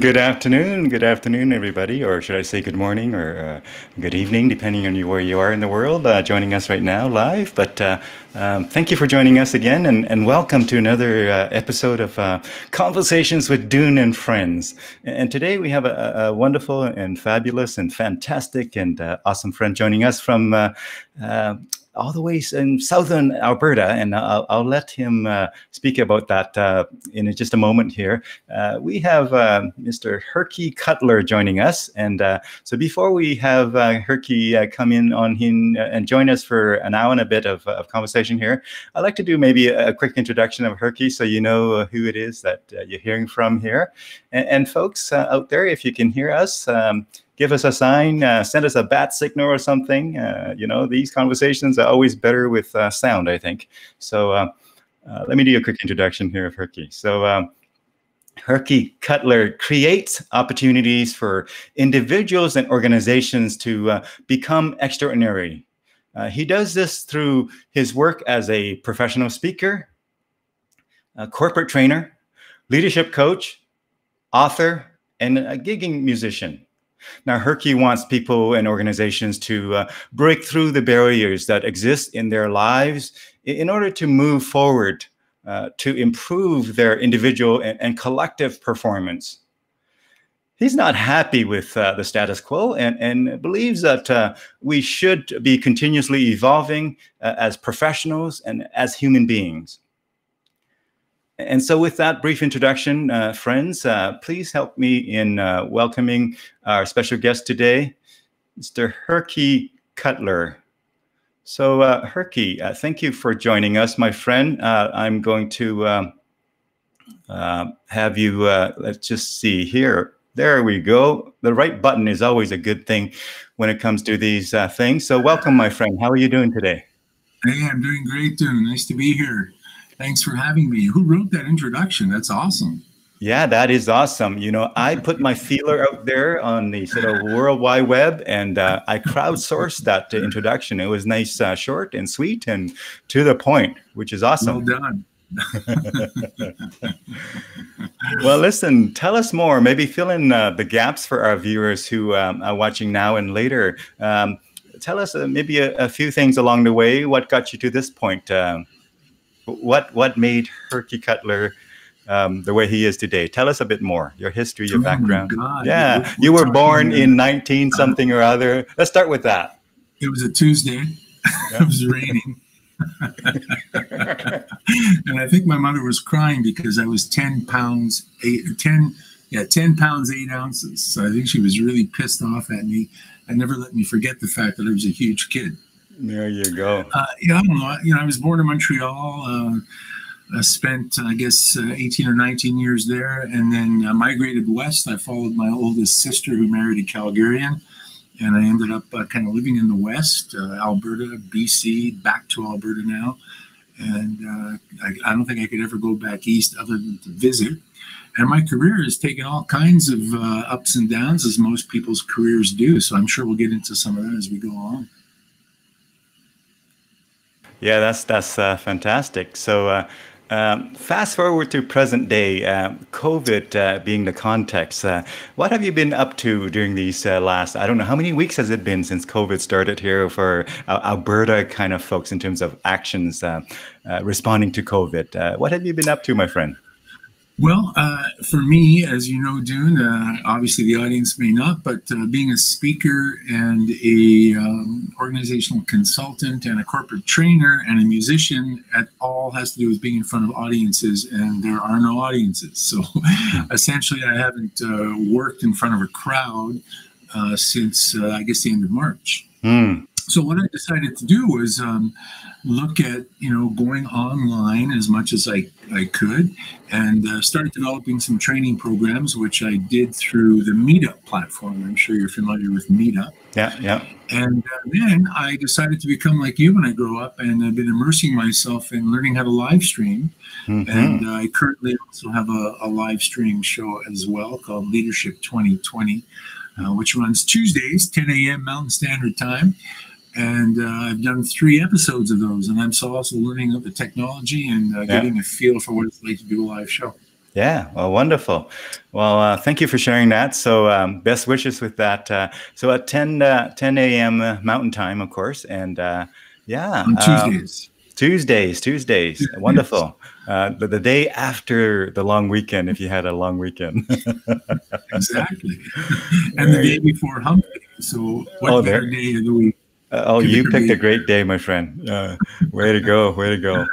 Good afternoon, everybody, or should I say good morning or good evening, depending on where you are in the world, joining us right now live. But thank you for joining us again, and welcome to another episode of Conversations with Dune and Friends. And today we have a wonderful and fabulous and fantastic and awesome friend joining us from uh, all the way in southern Alberta, and I'll let him speak about that in just a moment here. We have Mr. Herky Cutler joining us, and so before we have Herky come in on him and join us for an hour and a bit of conversation here, I'd like to do maybe a quick introduction of Herky so you know who it is that you're hearing from here. And folks out there, if you can hear us, give us a sign, send us a bat signal or something. These conversations are always better with sound, I think. So let me do a quick introduction here of Herky. So Herky Cutler creates opportunities for individuals and organizations to become extraordinary. He does this through his work as a professional speaker, a corporate trainer, leadership coach, author, and a gigging musician. Now, Herky wants people and organizations to break through the barriers that exist in their lives in order to move forward, to improve their individual and collective performance. He's not happy with the status quo and believes that we should be continuously evolving as professionals and as human beings. And so with that brief introduction, friends, please help me in welcoming our special guest today, Mr. Herky Cutler. So Herky, thank you for joining us, my friend. I'm going to have you, let's just see here. There we go. The right button is always a good thing when it comes to these things. So welcome, my friend. How are you doing today? Hey, I'm doing great, Dune. Nice to be here. Thanks for having me. Who wrote that introduction? That's awesome. Yeah, that is awesome. I put my feeler out there on the sort of World Wide Web, and I crowdsourced that introduction. It was nice, short and sweet and to the point, which is awesome. Well done. Well, listen, tell us more. Maybe fill in the gaps for our viewers who are watching now and later. Tell us maybe a few things along the way. What got you to this point? What made Herky Cutler the way he is today? Tell us a bit more. Your history, your background. God. Yeah, you were born in 19 something or other. Let's start with that. It was a Tuesday. Yeah. It was raining. And I think my mother was crying because I was 10 pounds 8 ounces. So I think she was really pissed off at me and never let me forget the fact that I was a huge kid. There you go. I don't know. I was born in Montreal. I spent, I guess, 18 or 19 years there, and then migrated west. I followed my oldest sister, who married a Calgarian, and I ended up kind of living in the west, Alberta, BC, back to Alberta now. And I don't think I could ever go back east other than to visit. And my career has taken all kinds of ups and downs, as most people's careers do. So I'm sure we'll get into some of that as we go along. Yeah, that's fantastic. So fast forward to present day, COVID being the context. What have you been up to during these last, I don't know, how many weeks has it been since COVID started here for Alberta kind of folks in terms of actions responding to COVID? What have you been up to, my friend? Well, for me, as you know, Dune, obviously the audience may not, but being a speaker and a organizational consultant and a corporate trainer and a musician, it all has to do with being in front of audiences, and there are no audiences. So essentially, I haven't worked in front of a crowd since, I guess, the end of March. So what I decided to do was look at, going online as much as I could, and started developing some training programs, which I did through the Meetup platform. I'm sure you're familiar with Meetup. Yeah. And then I decided to become like you when I grow up, and I've been immersing myself in learning how to live stream. And I currently also have a live stream show as well called Leadership 2020, which runs Tuesdays, 10 a.m. Mountain Standard Time. And I've done 3 episodes of those, and I'm also learning the technology and getting a feel for what it's like to do a live show. Yeah, well, wonderful. Well, thank you for sharing that. So, best wishes with that. So, at 10 a.m. Mountain Time, of course. And yeah, On Tuesdays. Tuesdays. Yes, Wonderful. The day after the long weekend, if you had a long weekend. exactly. And the day Very, before Hump Day. So, oh, what better there. day of the week Oh, could you there picked a be? great day, my friend. Way to go, way to go.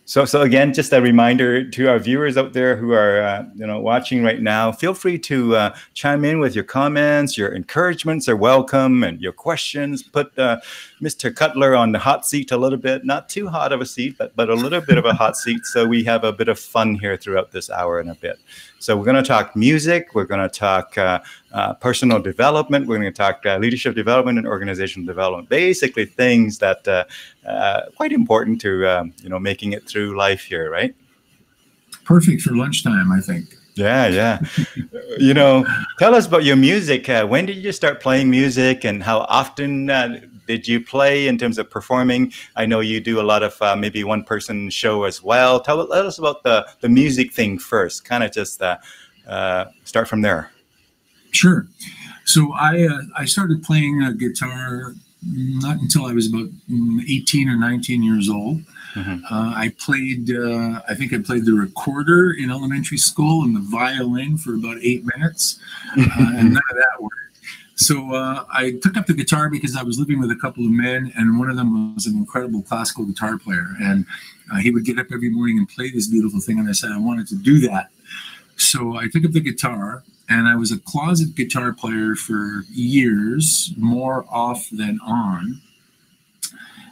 So again, just a reminder to our viewers out there who are, watching right now. Feel free to chime in with your comments. Your encouragements are welcome, and your questions. Put Mr. Cutler on the hot seat a little bit. Not too hot of a seat, but a little bit of a hot seat. So we have a bit of fun here throughout this hour and a bit. So we're going to talk music. We're going to talk personal development. We're going to talk leadership development and organizational development. Basically, things that quite important to making it through life here, right? Perfect for lunchtime, I think. Yeah, yeah. Tell us about your music. When did you start playing music, and how often did you play in terms of performing? I know you do a lot of maybe one-person show as well. Let us about the music thing first. Kind of just start from there. Sure. So I started playing guitar not until I was about 18 or 19 years old. Mm-hmm. I think I played the recorder in elementary school and the violin for about 8 minutes, and none of that worked. So I took up the guitar because I was living with a couple of men, and one of them was an incredible classical guitar player. And he would get up every morning and play this beautiful thing, and I said I wanted to do that. So I took up the guitar, and I was a closet guitar player for years, more off than on.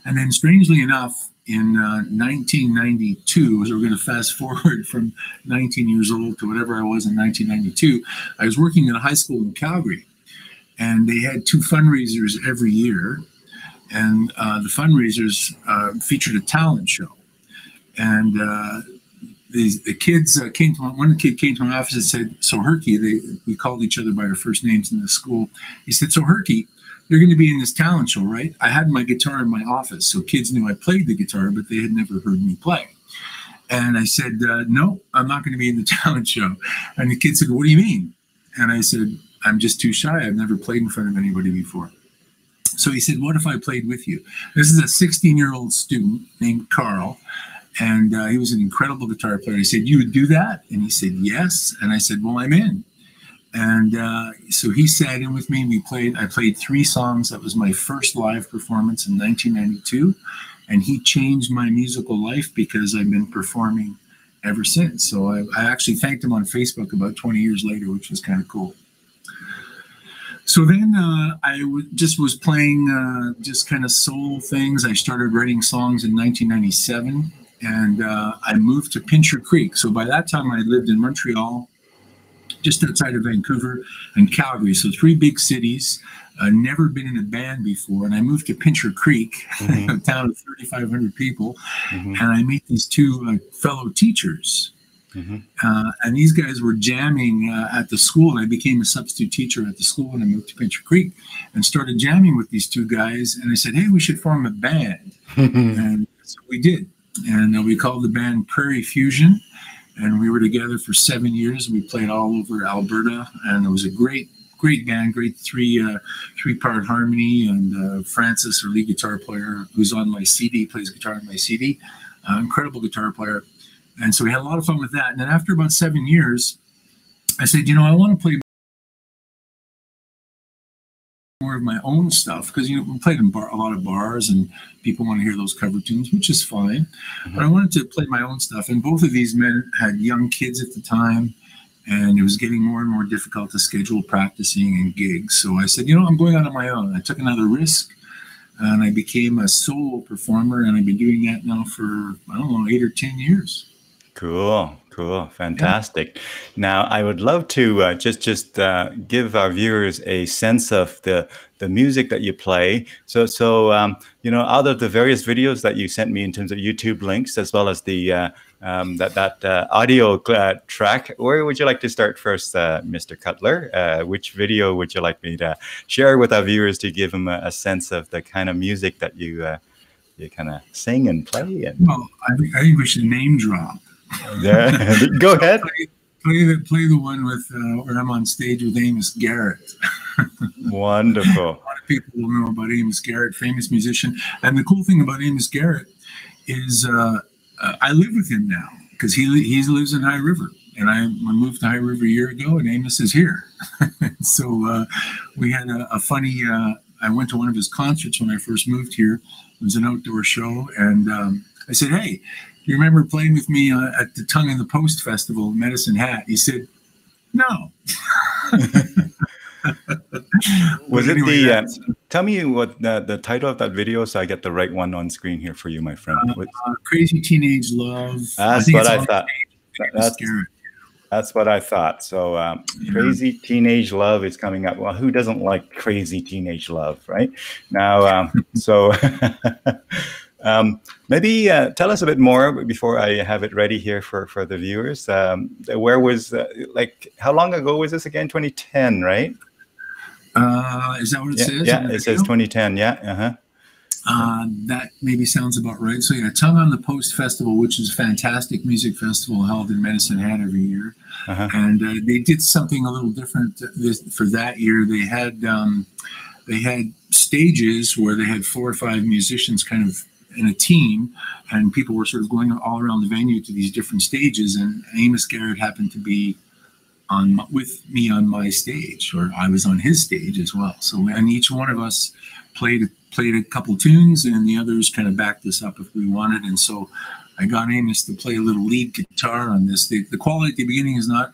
And then, strangely enough, in 1992, so we're going to fast forward from 19 years old to whatever I was in 1992, I was working at a high school in Calgary, and they had 2 fundraisers every year. And the fundraisers featured a talent show. And the kids came to one kid came to my office and said, "So Herky," we called each other by our first names in the school. He said, "So Herky, you're going to be in this talent show, right?" I had my guitar in my office, so kids knew I played the guitar, but they had never heard me play. And I said, "No, I'm not going to be in the talent show." And the kid said, "What do you mean?" And I said, "I'm just too shy. I've never played in front of anybody before." So he said, "What if I played with you?" This is a 16-year-old student named Carl. And he was an incredible guitar player. I said, "You would do that?" And he said, "Yes." And I said, "Well, I'm in." And so he sat in with me. I played 3 songs. That was my first live performance in 1992. And he changed my musical life because I've been performing ever since. So I actually thanked him on Facebook about 20 years later, which was kind of cool. So then just was playing just kind of soul things. I started writing songs in 1997. And I moved to Pincher Creek. So by that time, I lived in Montreal, just outside of Vancouver, and Calgary. So 3 big cities. Never been in a band before. And I moved to Pincher Creek, mm-hmm. a town of 3,500 people. Mm-hmm. And I met these 2 fellow teachers. Mm-hmm. And these guys were jamming at the school. And I became a substitute teacher at the school when I moved to Pincher Creek and started jamming with these 2 guys. And I said, "Hey, we should form a band." And so we did. And we called the band Prairie Fusion, and we were together for 7 years. We played all over Alberta, and it was a great band, great 3-part harmony. And Francis, our lead guitar player, who's on my CD, plays guitar on my CD, incredible guitar player. And so we had a lot of fun with that. And then after about 7 years, I said, I want to play more of my own stuff, because we played in a lot of bars and people want to hear those cover tunes, which is fine. Mm-hmm. But I wanted to play my own stuff, and both of these men had young kids at the time, and it was getting more and more difficult to schedule practicing and gigs. So I said, I'm going out on my own. I took another risk, and I became a solo performer, and I've been doing that now for 8 or 10 years. Cool. Fantastic. Yeah. Now, I would love to just give our viewers a sense of the music that you play. So out of the various videos that you sent me in terms of YouTube links, as well as the that audio track, where would you like to start first, Mr. Cutler? Which video would you like me to share with our viewers to give them a sense of the kind of music that you kind of sing and play? Well, I think we should name drop. Yeah. Go ahead. Play the one with where I'm on stage with Amos Garrett. Wonderful. A lot of people will know about Amos Garrett, famous musician. And the cool thing about Amos Garrett is I live with him now because he lives in High River. And I moved to High River a year ago, and Amos is here. So we had a funny. I went to one of his concerts when I first moved here. It was an outdoor show, and I said, "Hey, you remember playing with me at the Tongue in the Post Festival, Medicine Hat?" He said, "No." Was anyway, it the? Tell me what the title of that video, so I get the right one on screen here for you, my friend. Crazy Teenage Love. That's what I thought. That's what I thought. So Crazy Teenage Love is coming up. Well, who doesn't like crazy teenage love, right? Now, so maybe tell us a bit more before I have it ready here for the viewers. Where was, like, how long ago was this again? 2010, right? Is that what it says? Yeah, it says 2010, yeah. Uh-huh. That maybe sounds about right. So yeah, Tongue on the Post Festival, which is a fantastic music festival held in Medicine Hat every year, and they did something a little different for that year. They had stages where they had 4 or 5 musicians kind of in a team, and people were sort of going all around the venue to these different stages. And Amos Garrett happened to be with me on my stage, or I was on his stage as well. So, and each one of us played a couple tunes, and the others kind of backed us up if we wanted. And so I got Amos to play a little lead guitar on this. The quality at the beginning is not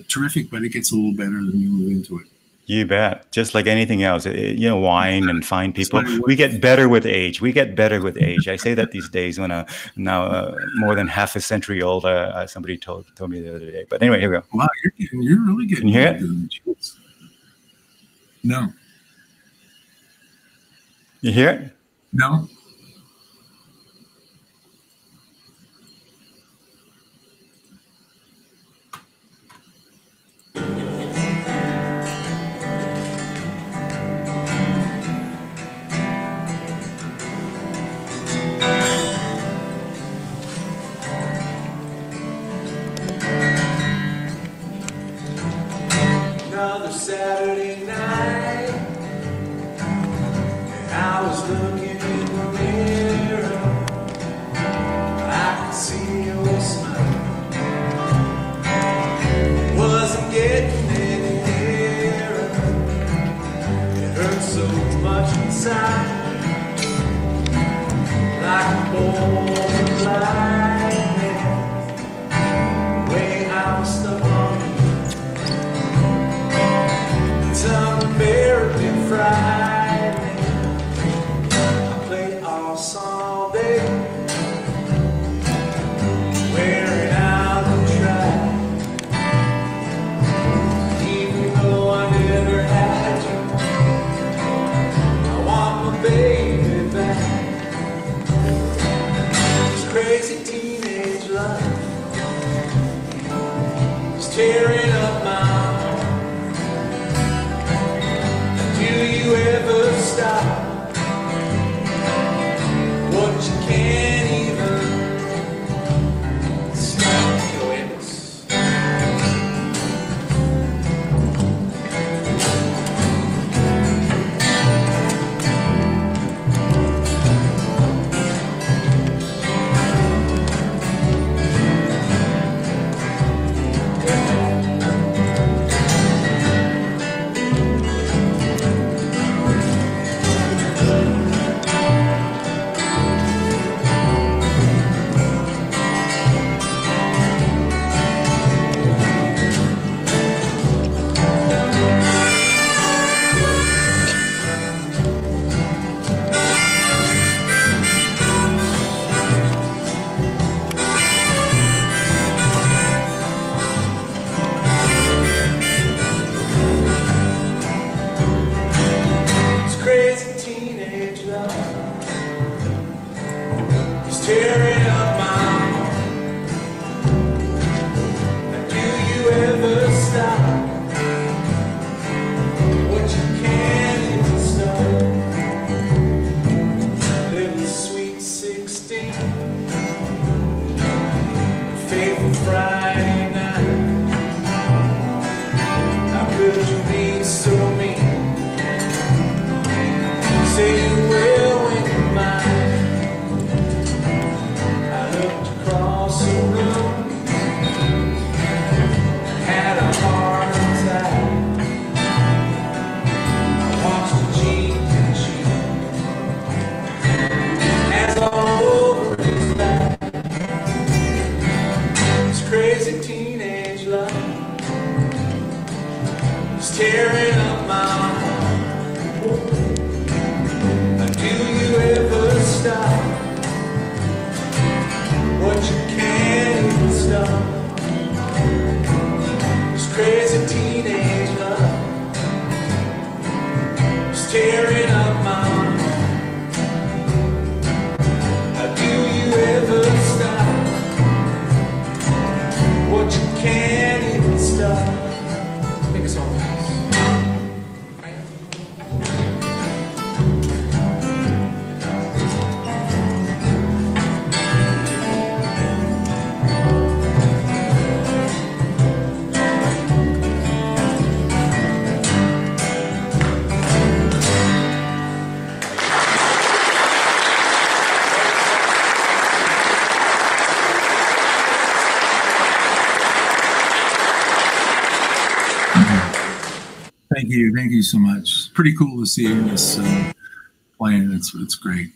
terrific, but it gets a little better when you move into it. You bet. Just like anything else, wine and fine people, we get better with age. We get better with age. I say that these days when now more than half a century old, somebody told me the other day. But anyway, here we go. Wow, you're really good. Can you hear it? No. You hear it? No. Another Saturday night, and I was looking in the mirror. I could see your smile. Wasn't getting any nearer. It hurt so much inside, like a bolt of lightning. Way I was stuck on you. Unbearably frightening. I played all song day, wearing out the track. Even though I never had you, I want my baby back. This crazy teenage love is tearing up my heart. Do you ever stop what you can't even stop? Go in. Tearing up my heart. And do you ever stop what you can't even stop? Little sweet 16, faithful Thank you so much. It's pretty cool to see this playing. It's great.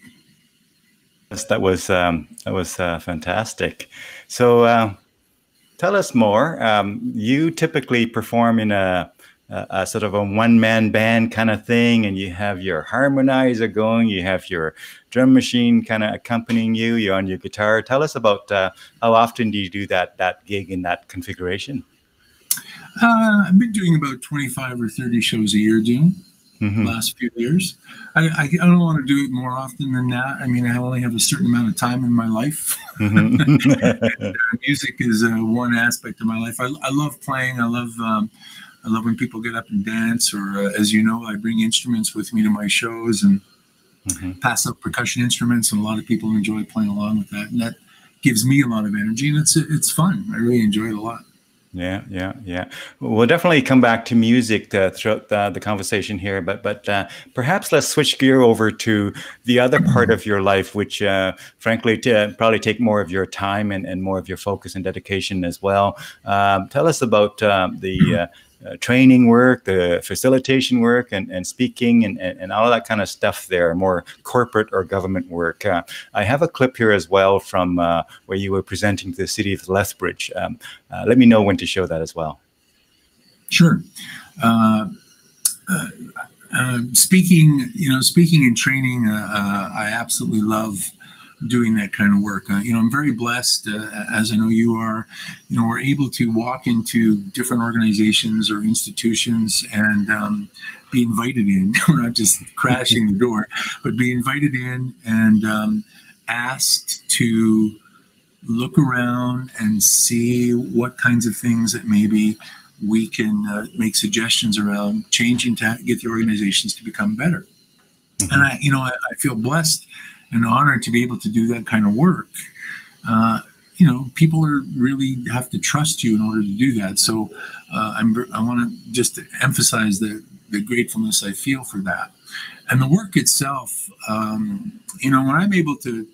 Yes, that was fantastic. So tell us more. You typically perform in a sort of a one-man band kind of thing, and you have your harmonizer going, you have your drum machine kind of accompanying you, you're on your guitar. Tell us about how often do you do that gig in that configuration? I've been doing about 25 or 30 shows a year, Dune, Mm-hmm. last few years. I don't want to do it more often than that. I mean, I only have a certain amount of time in my life. Mm-hmm. Music is one aspect of my life. I love playing. I love when people get up and dance, or as you know, I bring instruments with me to my shows and Mm-hmm. pass up percussion instruments, and a lot of people enjoy playing along with that. And that gives me a lot of energy, and it's fun. I really enjoy it a lot. Yeah. We'll definitely come back to music throughout the conversation here, but perhaps let's switch gear over to the other part of your life, which frankly probably take more of your time and more of your focus and dedication as well. Tell us about the training work, the facilitation work, and speaking, and all of that kind of stuff there, more corporate or government work. I have a clip here as well from where you were presenting to the city of Lethbridge. Let me know when to show that as well. Sure. Speaking and training, I absolutely love doing that kind of work. I'm very blessed, as I know you are. We're able to walk into different organizations or institutions and be invited in. We're not just crashing the door, but be invited in and asked to look around and see what kinds of things that maybe we can make suggestions around changing to get the organizations to become better. Mm-hmm. And I feel blessed and honored to be able to do that kind of work. People really have to trust you in order to do that. So I want to just emphasize the gratefulness I feel for that. And the work itself, when I'm able to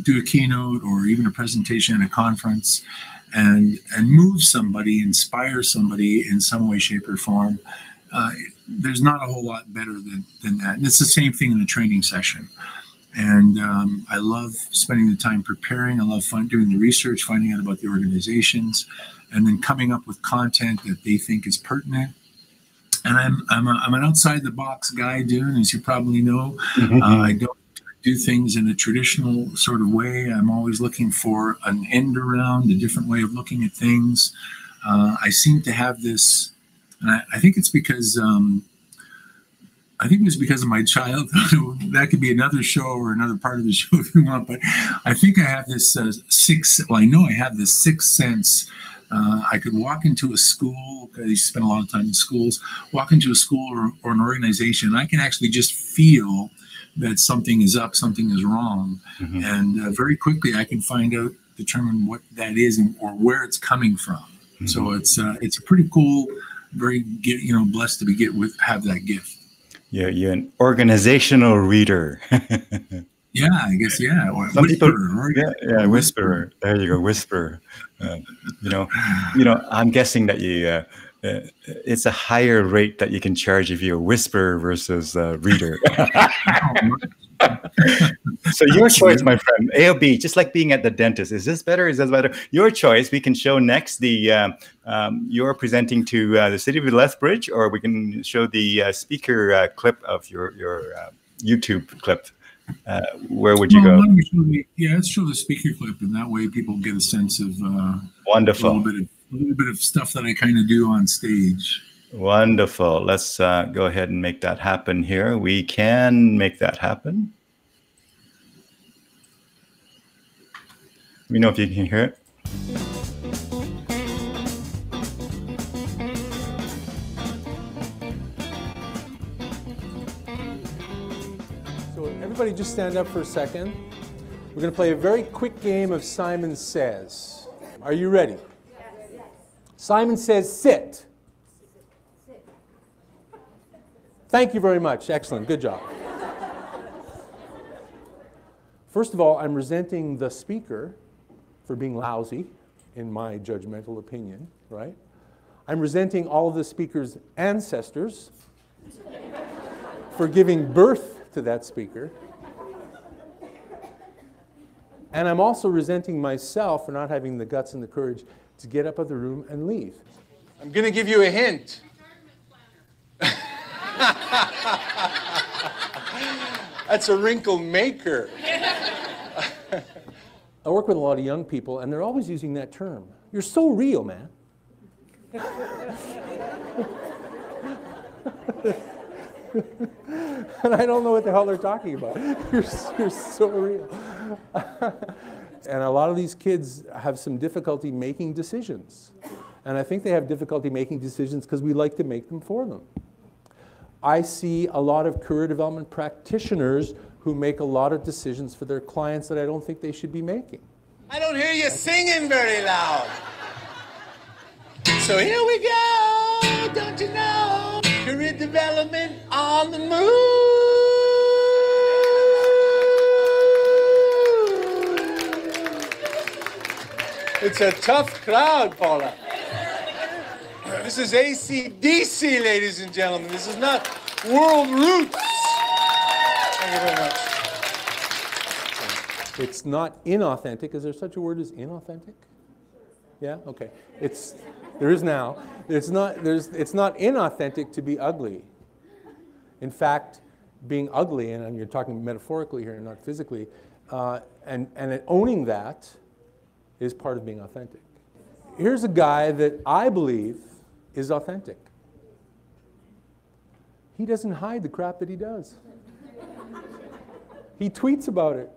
do a keynote or even a presentation at a conference and move somebody, inspire somebody in some way, shape, or form, there's not a whole lot better than that. And it's the same thing in the training session. And I love spending the time preparing. I love doing the research, finding out about the organizations, and then coming up with content that they think is pertinent. And I'm an outside the box guy, Dune, as you probably know. Mm-hmm. I don't do things in a traditional sort of way. I'm always looking for an end around, a different way of looking at things. I seem to have this, and I think it's because. I think it was because of my childhood. That could be another show or another part of the show if you want. But I think I have this I know I have this sixth sense. I could walk into a school. I used to spend a lot of time in schools. Walk into a school or an organization, and I can actually just feel that something is up, something is wrong. Mm-hmm. And very quickly I can determine what that is or where it's coming from. Mm-hmm. So it's a pretty cool, very blessed to have that gift. You're an organizational reader. Yeah, I guess, yeah. Or some whisperer. People, yeah, whisperer. There you go, whisperer. I'm guessing that you, it's a higher rate that you can charge if you're a whisperer versus a reader. So your choice, my friend. A or B, just like being at the dentist. Is this better? Is this better? Your choice. We can show next you're presenting to the city of Lethbridge, or we can show the speaker clip of your YouTube clip. Where would you go? Let's show the speaker clip, and that way people get a sense of wonderful. A little bit of stuff that I kind of do on stage. Wonderful. Let's go ahead and make that happen here. We can make that happen. Let me know if you can hear it. So everybody just stand up for a second. We're going to play a very quick game of Simon Says. Are you ready? Yes. Simon Says sit. Thank you very much. Excellent. Good job. First of all, I'm resenting the speaker for being lousy, in my judgmental opinion, right? I'm resenting all of the speaker's ancestors for giving birth to that speaker. And I'm also resenting myself for not having the guts and the courage to get up out of the room and leave. I'm going to give you a hint. That's a wrinkle maker. I work with a lot of young people, and they're always using that term. You're so real, man. And I don't know what the hell they're talking about. You're so real. And a lot of these kids have some difficulty making decisions. And I think they have difficulty making decisions because we like to make them for them. I see a lot of career development practitioners who make a lot of decisions for their clients that I don't think they should be making. I don't hear you singing very loud. So here we go, don't you know? Career development on the move. It's a tough crowd, Paula. This is AC/DC, ladies and gentlemen. This is not World Roots. Thank you very much. It's not inauthentic. Is there such a word as inauthentic? Yeah? Okay. There is now. It's not inauthentic to be ugly. In fact, being ugly, and you're talking metaphorically here and not physically, and owning that is part of being authentic. Here's a guy that I believe is authentic. He doesn't hide the crap that he does. He tweets about it.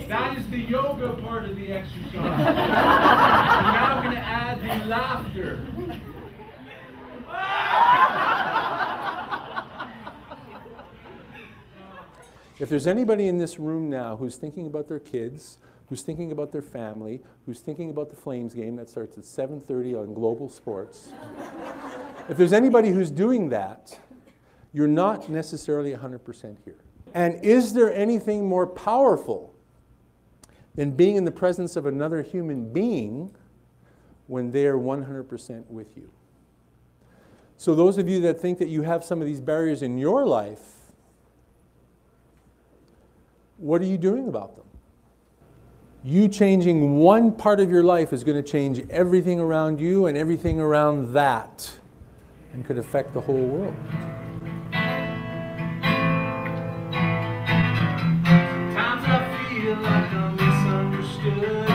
That is the yoga part of the exercise. We're now going to add the laughter. If there's anybody in this room now who's thinking about their kids, who's thinking about their family, who's thinking about the Flames game that starts at 7:30 on Global Sports, if there's anybody who's doing that, you're not necessarily 100% here. And is there anything more powerful than being in the presence of another human being when they are 100% with you? So those of you that think that you have some of these barriers in your life, what are you doing about them? You changing one part of your life is going to change everything around you and everything around that, and could affect the whole world. Sometimes I feel like I'm misunderstood.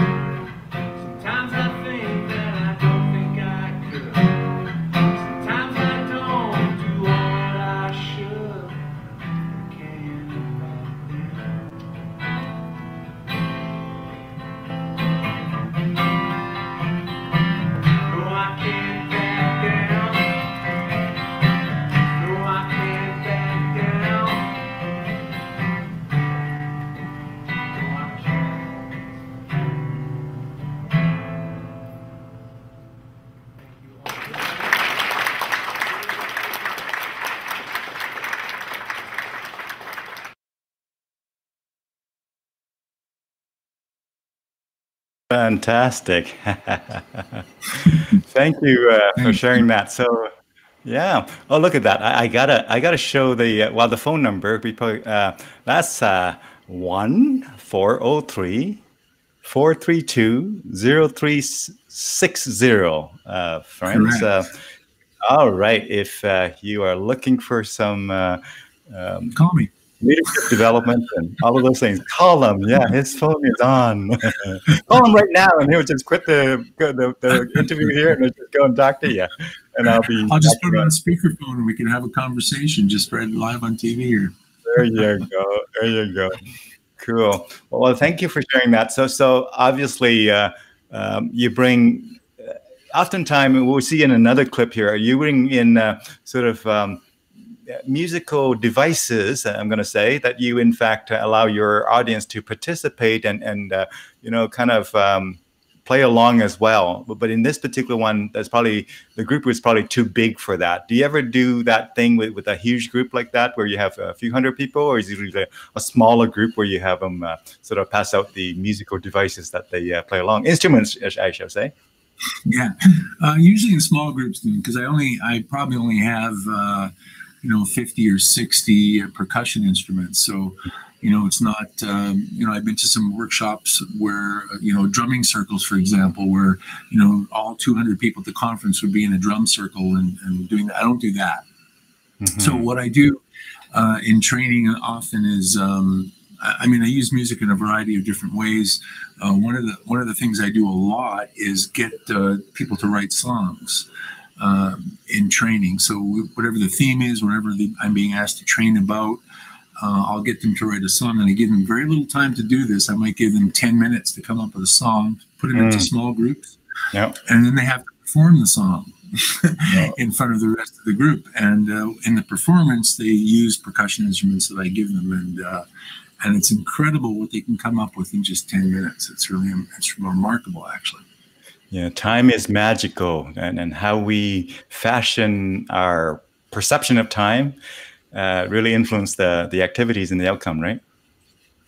Sometimes I think that I don't think I could. Sometimes I don't do all that I should. No, I can't back down. No, I can't back down. No, I can't. Fantastic. Thank you for sharing that. So, yeah. Oh, look at that. I gotta show the the phone number. We probably, that's 1-403-432-0360. Friends. All right. If you are looking for some Call me. leadership development and all of those things, call him. Yeah, his phone is on. Call him right now, and he'll just quit the interview here and he'll just go and talk to you. And I'll just put it on speakerphone and we can have a conversation just right live on TV here. There you go. There you go. Cool. Well, thank you for sharing that. So obviously, you bring. Oftentimes, we'll see in another clip here. You bring in sort of musical devices. I'm going to say that you, in fact, allow your audience to participate and kind of play along as well. But in this particular one, the group was probably too big for that. Do you ever do that thing with a huge group like that, where you have a few hundred people, or is it usually a smaller group where you have them sort of pass out the musical devices that they play along? Instruments, I shall say. Yeah, usually in small groups, because I probably only have 50 or 60 percussion instruments. So, it's not I've been to some workshops where drumming circles, for example, where all 200 people at the conference would be in a drum circle and doing that. I don't do that. Mm-hmm. So what I do in training often is I use music in a variety of different ways. One of the things I do a lot is get people to write songs in training. So whatever the theme is, whatever I'm being asked to train about, I'll get them to write a song, and I give them very little time to do this. I might give them 10 minutes to come up with a song, put them into small groups, Yep. and then they have to perform the song in front of the rest of the group. And in the performance, they use percussion instruments that I give them, and it's incredible what they can come up with in just 10 minutes. It's remarkable, actually. Yeah, time is magical, and how we fashion our perception of time really influence the activities and the outcome, right?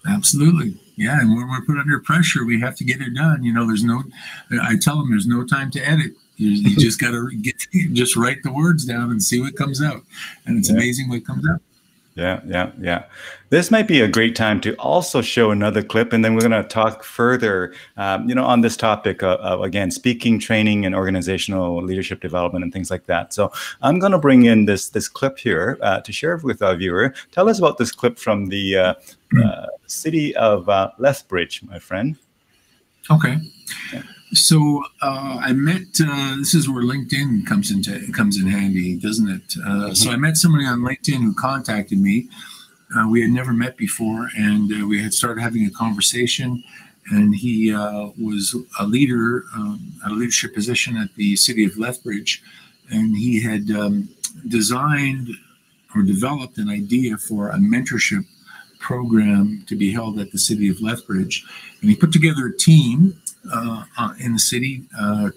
Absolutely. Yeah, and when we're put under pressure, we have to get it done. I tell them there's no time to edit. You just got to just write the words down and see what comes out. And it's amazing what comes out. Yeah. This might be a great time to also show another clip, and then we're going to talk further, on this topic of, again, speaking, training, and organizational leadership development and things like that. So I'm going to bring in this clip here to share with our viewer. Tell us about this clip from the city of Lethbridge, my friend. Okay. Yeah. So I met. This is where LinkedIn comes in handy, doesn't it? So I met somebody on LinkedIn who contacted me. We had never met before, and we had started having a conversation. And he was a leader, at a leadership position at the city of Lethbridge, and he had designed or developed an idea for a mentorship program to be held at the city of Lethbridge, and he put together a team in the city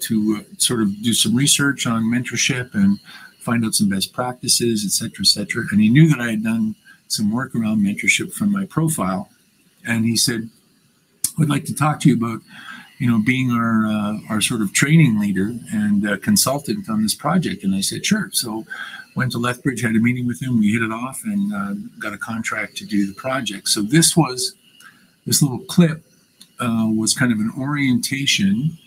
to sort of do some research on mentorship and find out some best practices, et cetera, et cetera. And he knew that I had done some work around mentorship from my profile. And he said, I'd like to talk to you about, being our sort of training leader and consultant on this project. And I said, sure. So went to Lethbridge, had a meeting with him. We hit it off and got a contract to do the project. So this little clip was kind of an orientation.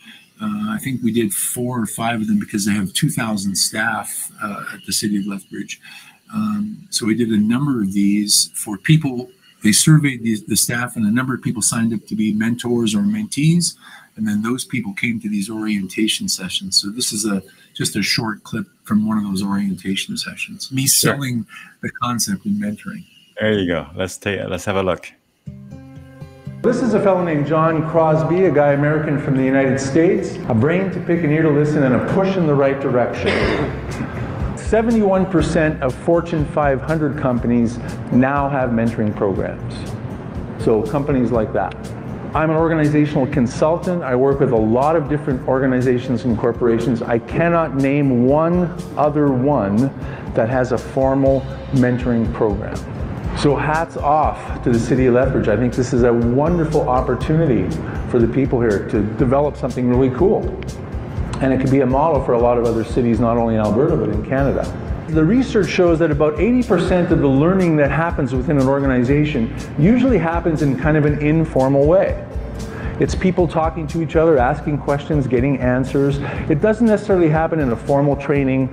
I think we did 4 or 5 of them because they have 2,000 staff at the city of Lethbridge. So we did a number of these for people. They surveyed the staff, and a number of people signed up to be mentors or mentees. And then those people came to these orientation sessions. So this is just a short clip from one of those orientation sessions. Me selling the concept of mentoring. There you go. Let's have a look. This is a fellow named John Crosby, a guy American from the United States. A brain to pick, an ear to listen, and a push in the right direction. 71% of Fortune 500 companies now have mentoring programs. So companies like that. I'm an organizational consultant. I work with a lot of different organizations and corporations. I cannot name one other one that has a formal mentoring program. So hats off to the city of Lethbridge. I think this is a wonderful opportunity for the people here to develop something really cool. And it could be a model for a lot of other cities, not only in Alberta, but in Canada. The research shows that about 80% of the learning that happens within an organization usually happens in kind of an informal way. It's people talking to each other, asking questions, getting answers. It doesn't necessarily happen in a formal training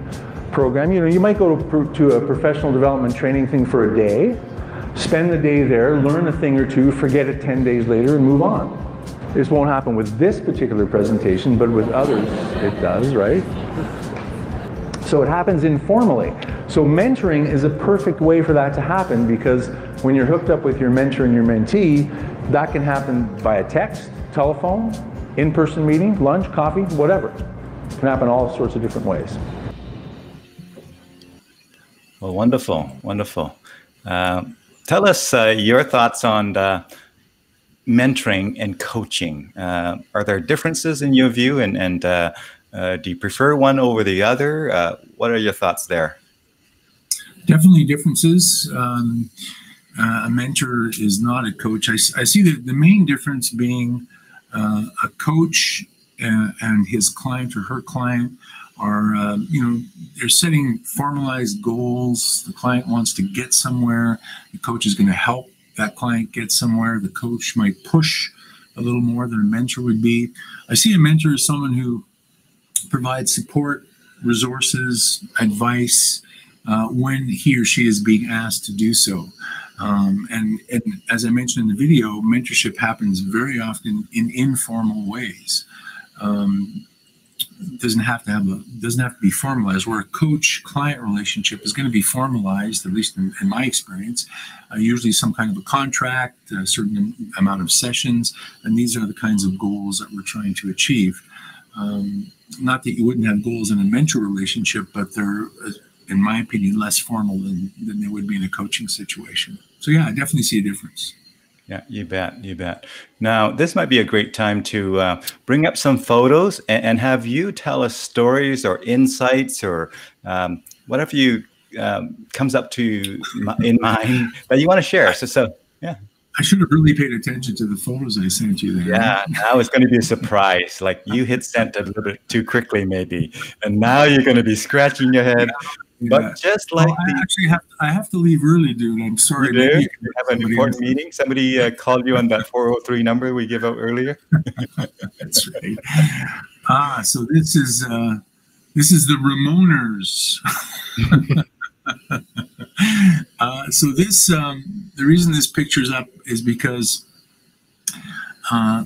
program. You might go to a professional development training thing for a day, spend the day there, learn a thing or two, forget it 10 days later, and move on. This won't happen with this particular presentation, but with others it does, right? So it happens informally. So mentoring is a perfect way for that to happen, because when you're hooked up with your mentor and your mentee, that can happen via text, telephone, in-person meeting, lunch, coffee, whatever. It can happen all sorts of different ways. Well, wonderful. Tell us your thoughts on mentoring and coaching. Are there differences in your view, and do you prefer one over the other? What are your thoughts there? Definitely differences. A mentor is not a coach. I see the main difference being a coach and his client or her client are, they're setting formalized goals. The client wants to get somewhere. The coach is going to help that client get somewhere. The coach might push a little more than a mentor would be. I see a mentor as someone who provides support, resources, advice when he or she is being asked to do so. And as I mentioned in the video, mentorship happens very often in informal ways. Doesn't have to be formalized. Where a coach-client relationship is going to be formalized, at least in my experience, usually some kind of a contract, a certain amount of sessions, and these are the kinds of goals that we're trying to achieve. Not that you wouldn't have goals in a mentor relationship, but they're, in my opinion, less formal than they would be in a coaching situation. So yeah, I definitely see a difference. Yeah, you bet, you bet. Now, this might be a great time to bring up some photos and have you tell us stories or insights or whatever you comes up to in mind that you want to share. So yeah. I should have really paid attention to the photos I sent you there. Yeah, now it's going to be a surprise. Like you hit send a little bit too quickly, maybe, and now you're going to be scratching your head. Yeah. But just like I have to leave early, dude. I'm sorry. You do? You have an important meeting. Somebody called you on that 403 number we gave out earlier. That's right. So this is the Ramoners. So this the reason this picture's up is because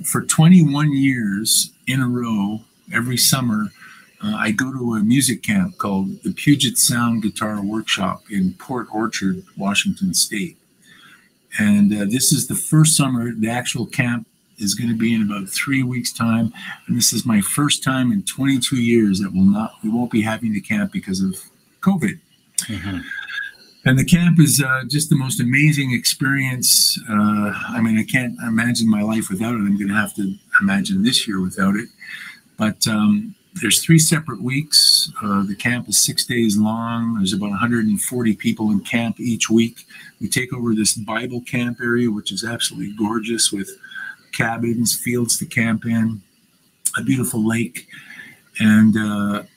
for 21 years in a row, every summer, I go to a music camp called the Puget Sound Guitar Workshop in Port Orchard, Washington State. And this is the first summer. The actual camp is going to be in about 3 weeks' time. And this is my first time in 22 years that we won't be having the camp because of COVID. Mm-hmm. And the camp is just the most amazing experience. I mean, I can't imagine my life without it. I'm going to have to imagine this year without it. But there's 3 separate weeks. The camp is 6 days long. There's about 140 people in camp each week. We take over this Bible camp area, which is absolutely gorgeous, with cabins, fields to camp in, a beautiful lake. And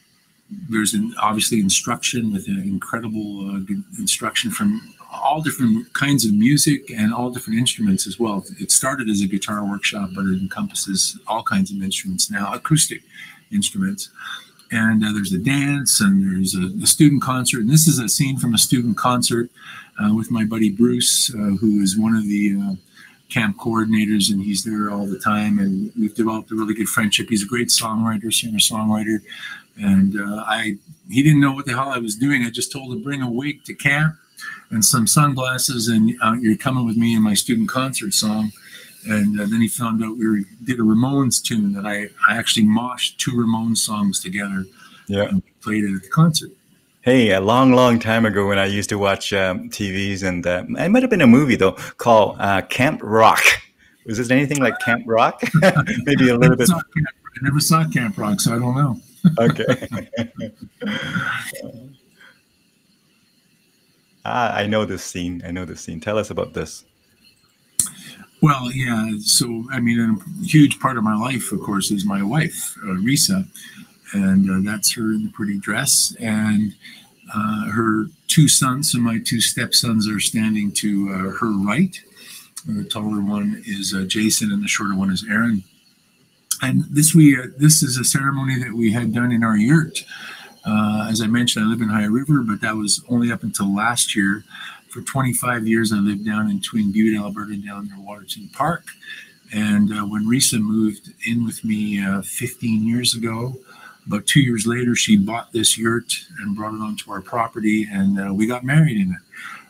there's obviously instruction with incredible instruction from all different kinds of music and all different instruments as well. It started as a guitar workshop, but it encompasses all kinds of instruments now, acoustic instruments. And there's a dance and there's a student concert. And this is a scene from a student concert with my buddy Bruce, who is one of the camp coordinators, and he's there all the time. And we've developed a really good friendship. He's a great songwriter, singer-songwriter. And he didn't know what the hell I was doing. I just told him to bring a wig to camp and some sunglasses, and you're coming with me in my student concert song. And then he found out we did a Ramones tune that I actually moshed 2 Ramones songs together. Yeah, and played it at the concert. Hey, a long time ago when I used to watch TVs, and it might have been a movie though called Camp Rock. Was this anything like Camp Rock? Maybe a little bit. I never saw Camp Rock, so I don't know. Okay. I know this scene. Tell us about this. Well, yeah. So, I mean, a huge part of my life, of course, is my wife, Risa. And that's her in the pretty dress. And her 2 sons, so my 2 stepsons are standing to her right. The taller one is Jason, and the shorter one is Aaron. And this is a ceremony that we had done in our yurt. As I mentioned, I live in High River, but that was only up until last year. For 25 years, I lived down in Twin Butte, Alberta, down near Waterton Park. And when Risa moved in with me 15 years ago, about 2 years later, she bought this yurt and brought it onto our property, and we got married in it.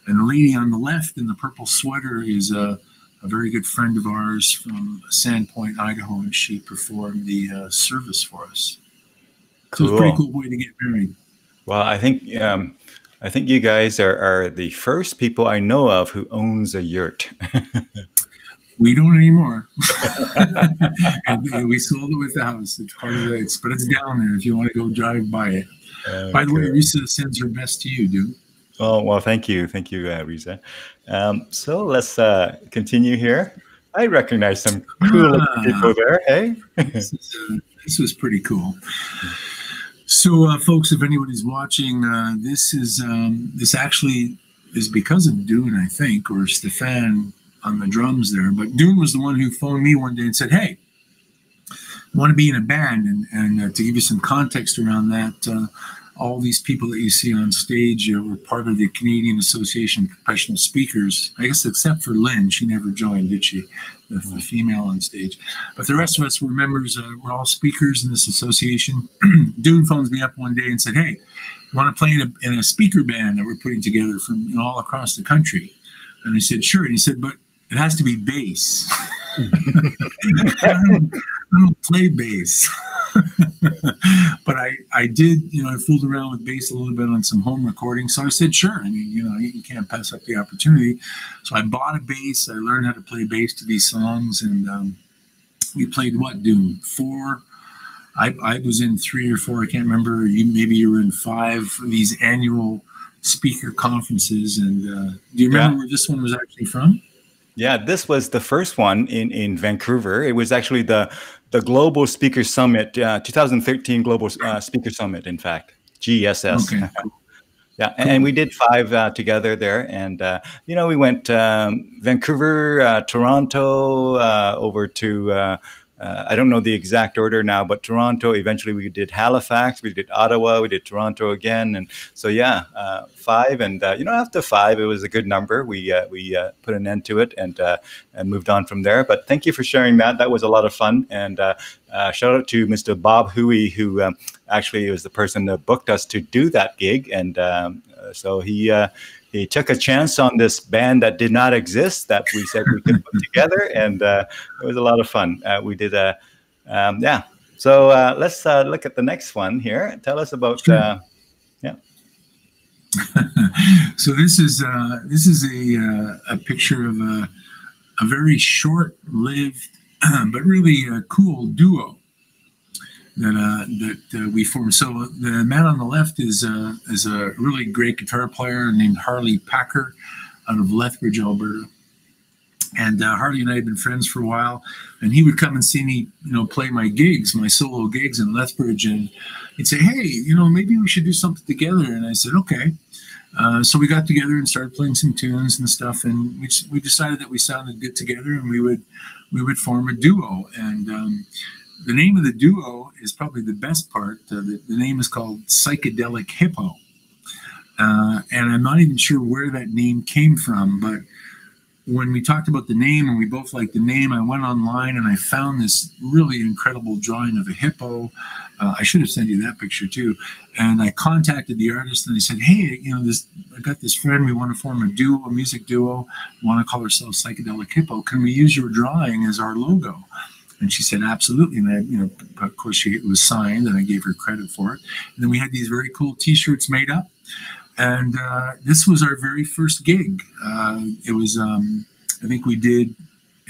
And the lady on the left in the purple sweater is a very good friend of ours from Sandpoint, Idaho, and she performed the service for us. So it's a pretty cool way to get married. Well, I think you guys are the first people I know of who owns a yurt. We don't anymore. And we sold it with the house. It's part of it, but it's down there if you want to go drive by it. By the way, Risa sends her best to you, dude. Oh, well, thank you, Risa. So let's continue here. I recognize some cool people there. Hey, this was pretty cool. So, folks, if anybody's watching, this actually is because of Dune, I think, or Stefan on the drums there. But Dune was the one who phoned me one day and said, "Hey, I want to be in a band." And to give you some context around that, all these people that you see on stage were part of the Canadian Association of Professional Speakers, I guess, except for Lynn. She never joined, did she? The female on stage. But the rest of us were members, we're all speakers in this association. Dune phones me up one day and said, "Hey, you want to play in a speaker band that we're putting together from all across the country?" And I said, "Sure." And he said, "But it has to be bass." I don't play bass. But I did, I fooled around with bass a little bit on some home recordings. So I said, sure. I mean, you can't pass up the opportunity. So I bought a bass. I learned how to play bass to these songs. And we played Dune? 4. I was in 3 or 4. I can't remember. Maybe you were in 5 of these annual speaker conferences. And do you remember where this one was actually from? Yeah, this was the first one in Vancouver. It was actually the Global Speaker Summit, 2013 Global Speaker Summit, in fact, GSS. Okay. Yeah, and we did 5 together there. And, we went Vancouver, Toronto, over to, I don't know the exact order now, but Toronto. Eventually we did Halifax, we did Ottawa, we did Toronto again. And so, 5. And, after 5, it was a good number. We put an end to it and moved on from there. But thank you for sharing that. That was a lot of fun. And shout out to Mr. Bob Huey, who actually was the person that booked us to do that gig. And so he took a chance on this band that did not exist that we said we could put together, and it was a lot of fun. We did So let's look at the next one here. Tell us about So this is a picture of a very short-lived but really cool duo that we formed. So the man on the left is a really great guitar player named Harley Packer out of Lethbridge, Alberta. And Harley and I had been friends for a while, and he would come and see me, play my solo gigs in Lethbridge, and he'd say, "Hey, maybe we should do something together." And I said, "Okay." So we got together and started playing some tunes and stuff, and we decided that we sounded good together, and we would form a duo. And the name of the duo is probably the best part. The name is called Psychedelic Hippo. And I'm not even sure where that name came from, but when we talked about the name and we both liked the name, I went online and I found this really incredible drawing of a hippo. I should have sent you that picture too. And I contacted the artist and I said, "Hey, I got this friend. We want to form a duo, a music duo. We want to call ourselves Psychedelic Hippo. Can we use your drawing as our logo?" And she said, "Absolutely." And of course, it was signed, and I gave her credit for it. And then we had these very cool T-shirts made up. And this was our very first gig. It was, I think it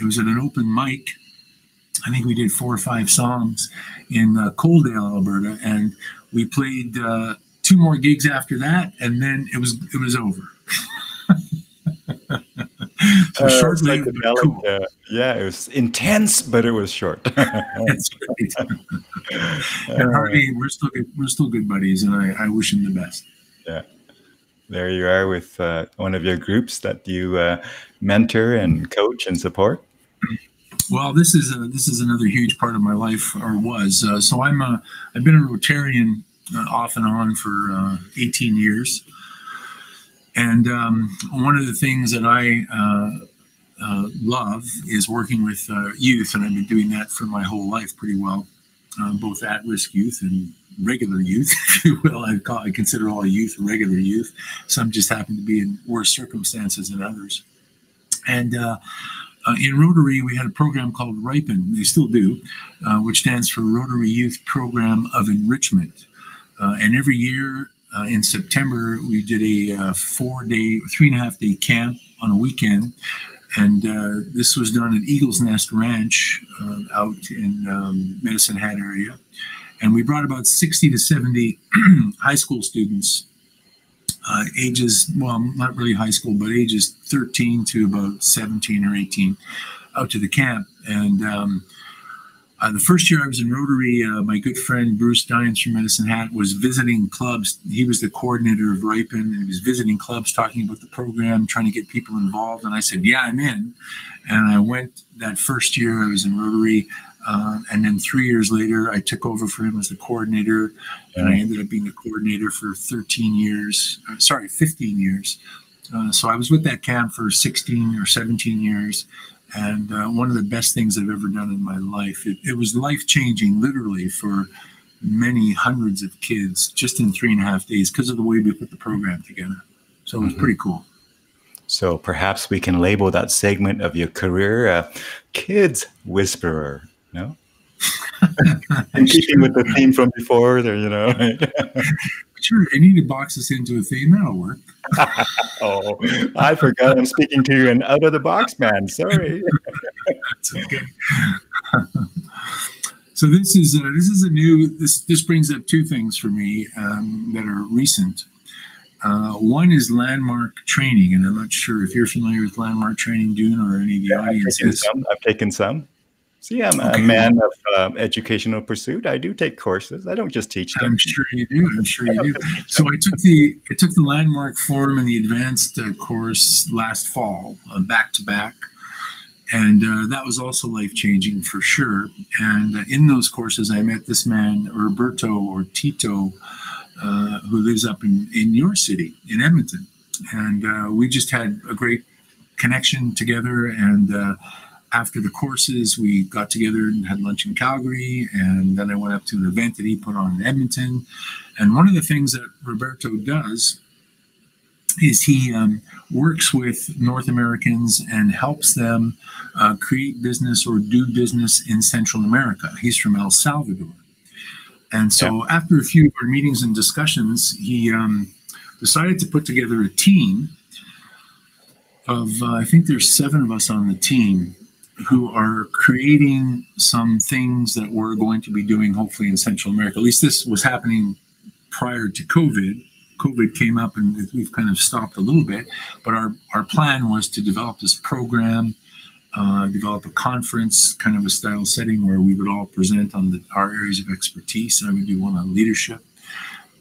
was at an open mic. I think we did 4 or 5 songs in Coaldale, Alberta, and we played 2 more gigs after that, and then it was over. So short-lived, but cool. It was intense, but it was short. That's right. And Harvey, we're still good buddies, and I wish him the best. Yeah, there you are with one of your groups that you mentor and coach and support. Well, this is another huge part of my life, or was. So I've been a Rotarian off and on for 18 years. And one of the things that I love is working with youth, and I've been doing that for my whole life pretty well, both at-risk youth and regular youth, if you will. I consider all youth regular youth. Some just happen to be in worse circumstances than others. And in Rotary, we had a program called RIPEN, they still do, which stands for Rotary Youth Program of Enrichment. And every year, in September, we did a 3.5-day camp on a weekend. And this was done at Eagle's Nest Ranch out in Medicine Hat area. And we brought about 60 to 70 high school students ages, well, not really high school, but ages 13 to about 17 or 18 out to the camp. And the first year I was in Rotary, my good friend Bruce Dines from Medicine Hat was visiting clubs. He was the coordinator of Ripen, and he was visiting clubs, talking about the program, trying to get people involved. And I said, yeah, I'm in. And I went that first year I was in Rotary. And then 3 years later, I took over for him as the coordinator, and I ended up being the coordinator for 15 years. So I was with that camp for 16 or 17 years. And one of the best things I've ever done in my life. It was life-changing, literally, for many hundreds of kids just in 3.5 days because of the way we put the program together. So it was pretty cool. So perhaps we can label that segment of your career Kids Whisperer, no? In keeping with the theme from before there, you know. Sure, I need to box this into a theme. That'll work. Oh, I forgot I'm speaking to you an out-of-the-box man. Sorry. That's okay. So this is a new. This brings up two things for me that are recent. One is landmark training, and I'm not sure if you're familiar with landmark training, Dune, or any of the audience is. I've taken some. See, I'm a man of educational pursuit. I do take courses. I don't just teach them. I'm sure you do. I'm sure you do. So I took the landmark form and the advanced course last fall, back to back, and that was also life changing for sure. And in those courses, I met this man Roberto or Tito, who lives up in your city, in Edmonton, and we just had a great connection together. And after the courses, we got together and had lunch in Calgary, and then I went up to an event that he put on in Edmonton. And one of the things that Roberto does is he works with North Americans and helps them create business or do business in Central America. He's from El Salvador. And so after a few of our meetings and discussions, he decided to put together a team of, I think there's 7 of us on the team, who are creating some things that we're going to be doing, hopefully, in Central America. At least this was happening prior to COVID. COVID came up and we've kind of stopped a little bit. But our plan was to develop this program, develop a conference, kind of a style setting where we would all present on our areas of expertise. And I would do one on leadership.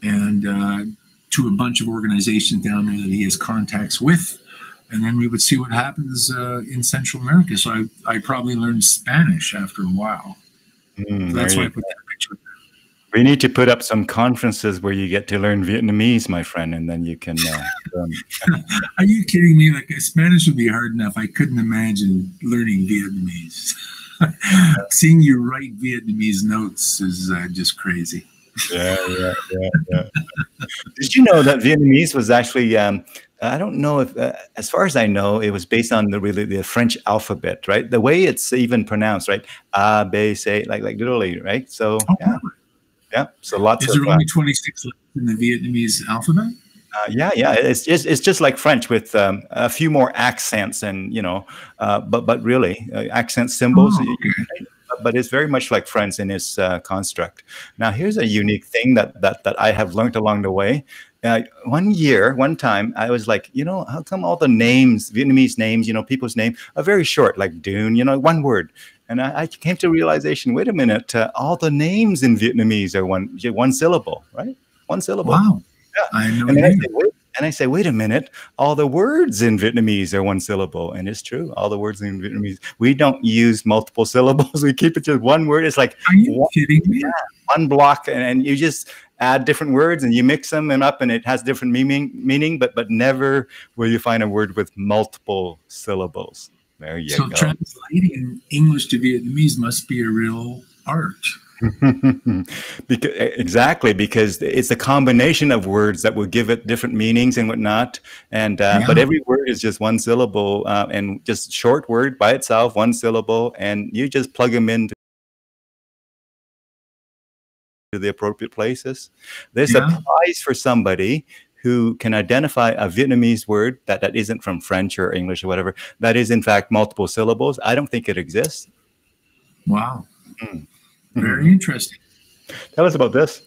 And to a bunch of organizations down there that he has contacts with. And then we would see what happens in Central America. So I probably learned Spanish after a while. So that's why I put that picture there. We need to put up some conferences where you get to learn Vietnamese, my friend, and then you can. Are you kidding me? Like, Spanish would be hard enough. I couldn't imagine learning Vietnamese. Seeing you write Vietnamese notes is just crazy. Yeah. Did you know that Vietnamese was actually? I don't know if, as far as I know, it was based on the French alphabet, right? The way it's even pronounced, right? A, B, C, like literally, right? So yeah. So lots. Is there only 26 letters in the Vietnamese alphabet? Yeah. It's just like French with a few more accents, and but really accent symbols. Oh, okay. But it's very much like French in its construct. Now, here's a unique thing that I have learned along the way. One time, I was like, how come all the names, Vietnamese names, people's names are very short, like Dune, one word. And I came to realization, wait a minute, all the names in Vietnamese are one syllable, right? One syllable. Wow. Yeah. I know. And I say, wait a minute, all the words in Vietnamese are one syllable. And it's true, all the words in Vietnamese. We don't use multiple syllables. We keep it to one word. It's like, are you kidding me? One block, and you just add different words and you mix them up, and it has different meaning, but never will you find a word with multiple syllables. There you go. So translating English to Vietnamese must be a real art. Exactly, because it's a combination of words that will give it different meanings and whatnot. And but every word is just one syllable, and just short word by itself, one syllable, and you just plug them into the appropriate places. There's a prize for somebody who can identify a Vietnamese word that isn't from French or English or whatever, that is in fact multiple syllables. I don't think it exists. Wow. Very interesting. Tell us about this.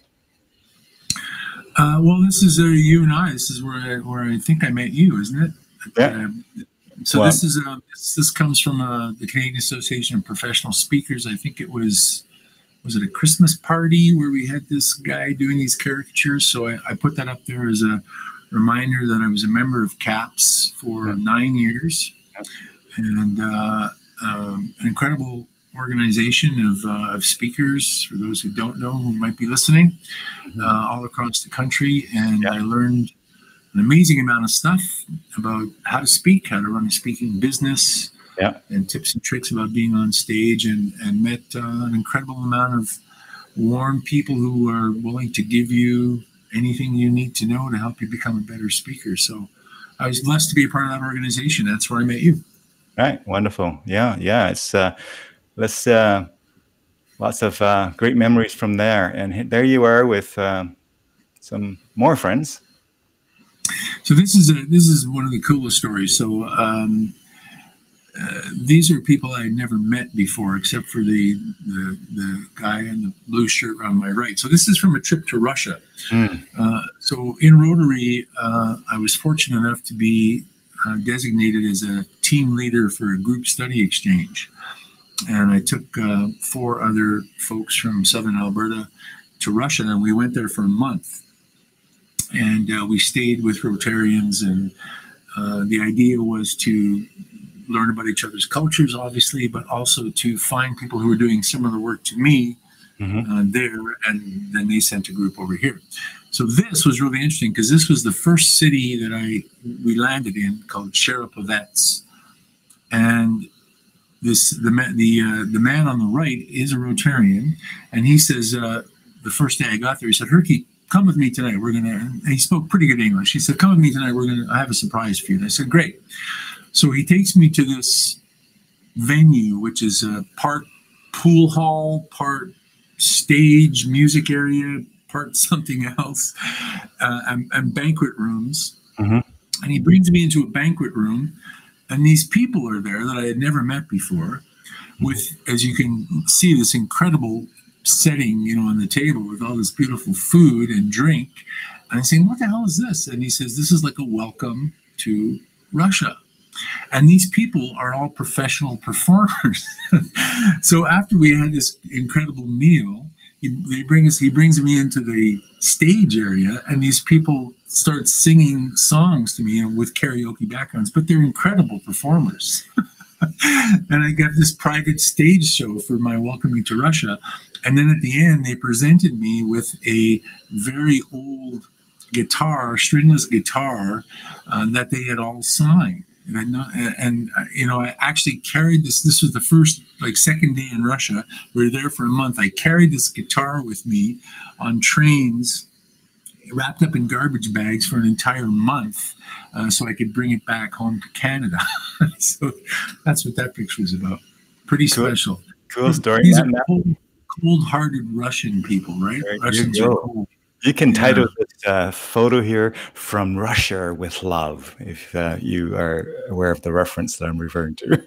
Well, this is you and I. This is where I think I met you, isn't it? Yeah. So Well, this comes from the Canadian Association of Professional Speakers. I think it was it a Christmas party where we had this guy doing these caricatures. So I put that up there as a reminder that I was a member of CAPS for 9 years, and an incredible organization of speakers, for those who don't know, who might be listening, all across the country. And I learned an amazing amount of stuff about how to speak, how to run a speaking business, and tips and tricks about being on stage, and met an incredible amount of warm people who are willing to give you anything you need to know to help you become a better speaker. So I was blessed to be a part of that organization. That's where I met you. right. Wonderful. Yeah. Yeah. It's let's lots of great memories from there. And there you are with some more friends. So this is one of the coolest stories. So these are people I had never met before, except for the guy in the blue shirt on my right. So this is from a trip to Russia. So in Rotary, I was fortunate enough to be designated as a team leader for a group study exchange. And I took 4 other folks from Southern Alberta to Russia, and we went there for a month. And we stayed with Rotarians, and the idea was to learn about each other's cultures, obviously, but also to find people who were doing similar work to me there, and then they sent a group over here. So this was really interesting because this was the first city that we landed in, called Cherepovets, and the man on the right is a Rotarian, and he says the first day I got there, he said, "Herky, come with me tonight. We're gonna." And he spoke pretty good English. He said, "Come with me tonight. I have a surprise for you." And I said, "Great." So he takes me to this venue, which is a part pool hall, part stage, music area, part something else, and banquet rooms. And he brings me into a banquet room, and these people are there that I had never met before, with, as you can see, this incredible setting, on the table with all this beautiful food and drink. And I'm saying, "What the hell is this?" And he says, "This is like a welcome to Russia." And these people are all professional performers. So after we had this incredible meal, he brings me into the stage area, and these people start singing songs to me with karaoke backgrounds, but they're incredible performers. And I got this private stage show for my welcoming to Russia. And then at the end, they presented me with a very old guitar, stringless guitar, that they had all signed. And I actually carried this. This was the first, second day in Russia. We were there for a month. I carried this guitar with me on trains, wrapped up in garbage bags for an entire month, so I could bring it back home to Canada. So that's what that picture was about. Pretty special. Cool story. These are cold-hearted Russian people, right? Russians are cold. You can title this photo here, "From Russia with Love," if you are aware of the reference that I'm referring to.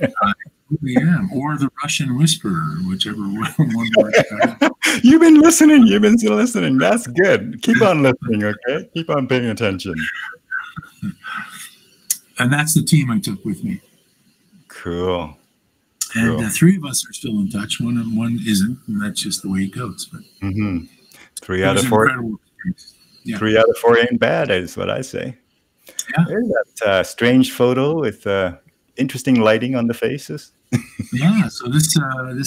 Yeah, or the Russian Whisperer, whichever one works better. You've been listening. You've been still listening. That's good. Keep on listening, okay? Keep on paying attention. And that's the team I took with me. Cool. And 3 of us are still in touch. One isn't, and that's just the way it goes. But 3 out of 4. Yeah. 3 out of 4 ain't bad, is what I say. Yeah. There's that strange photo with interesting lighting on the faces. Yeah. So this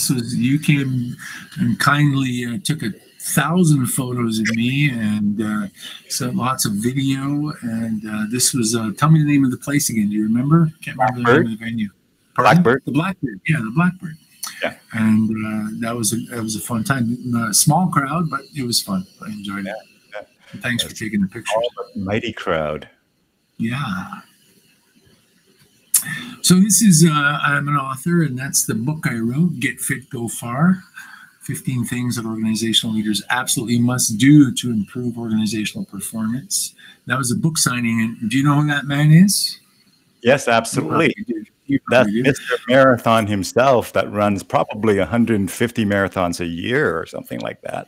was, you came and kindly took 1,000 photos of me, and sent lots of video. And this was, tell me the name of the place again. Do you remember? Can't remember the name of the venue. Pardon? Blackbird. The Blackbird. Yeah, the Blackbird. Yeah. And that was a fun time. Not a small crowd, but it was fun. I enjoyed it. Yeah. Thanks for taking the pictures. Mighty crowd. Yeah. So this is, I'm an author, and that's the book I wrote, Get Fit, Go Far. 15 things that organizational leaders absolutely must do to improve organizational performance. That was a book signing. And do you know who that man is? Yes, absolutely. That's Mr. Marathon himself that runs probably 150 marathons a year or something like that.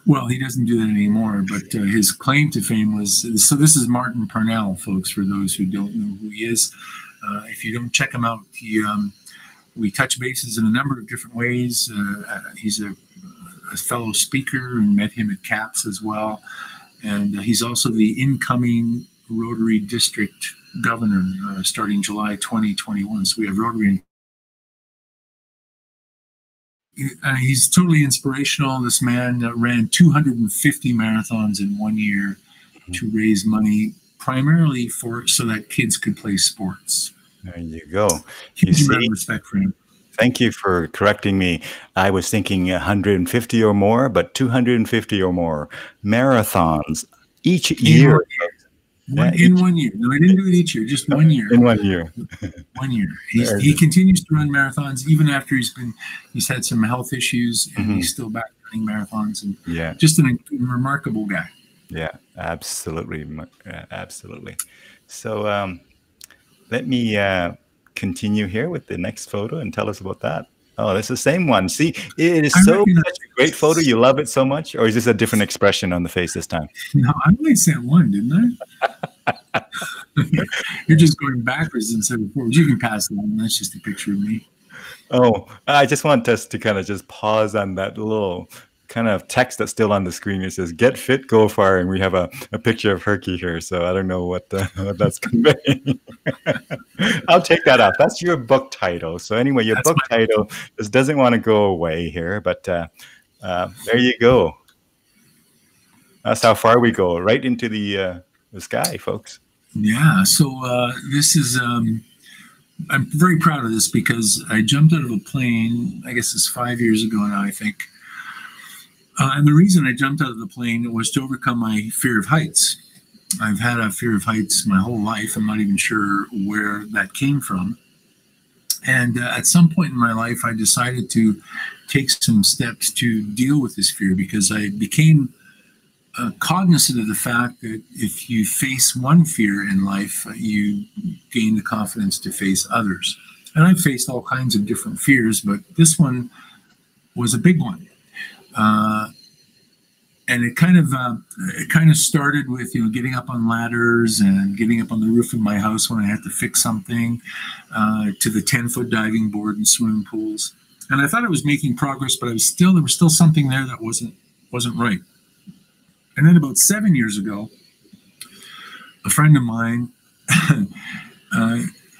Well, he doesn't do that anymore, but his claim to fame was, so this is Martin Parnell, folks, for those who don't know who he is. If you don't check him out, we touch bases in a number of different ways. He's a fellow speaker and met him at CAPS as well. And he's also the incoming Rotary District Governor starting July 2021. So we have Rotary. He's totally inspirational. This man ran 250 marathons in 1 year to raise money primarily so that kids could play sports. There you go. Huge amount of respect for him. Thank you for correcting me. I was thinking 150 or more, but 250 or more marathons each year. In 1 year. No, I didn't do it each year, just 1 year. In 1 year. 1 year. He continues to run marathons even after he's had some health issues, and he's still back running marathons. And just a remarkable guy. Yeah, absolutely. Absolutely. So let me continue here with the next photo and tell us about that. Oh, that's the same one. See, it is such a great photo. You love it so much, or is this a different expression on the face this time? No, I only sent one, didn't I? You're just going backwards instead of forwards. You can pass that one. That's just a picture of me. Oh, I just want us to kind of just pause on that little kind of text that's still on the screen. It says "Get fit, go far," and we have a picture of Herky here. So I don't know what that's conveying. I'll take that off. That's your book title. So anyway, your book title just doesn't want to go away here. But there you go. That's how far we go, right into the sky, folks. Yeah. So this is. I'm very proud of this because I jumped out of a plane. I guess it's 5 years ago now, I think. And the reason I jumped out of the plane was to overcome my fear of heights. I've had a fear of heights my whole life. I'm not even sure where that came from. And at some point in my life, I decided to take some steps to deal with this fear because I became cognizant of the fact that if you face one fear in life, you gain the confidence to face others. And I've faced all kinds of different fears, but this one was a big one. And it kind of started with, getting up on ladders and getting up on the roof of my house when I had to fix something, to the 10-foot diving board and swimming pools. And I thought I was making progress, but there was still something there that wasn't right. And then about 7 years ago, a friend of mine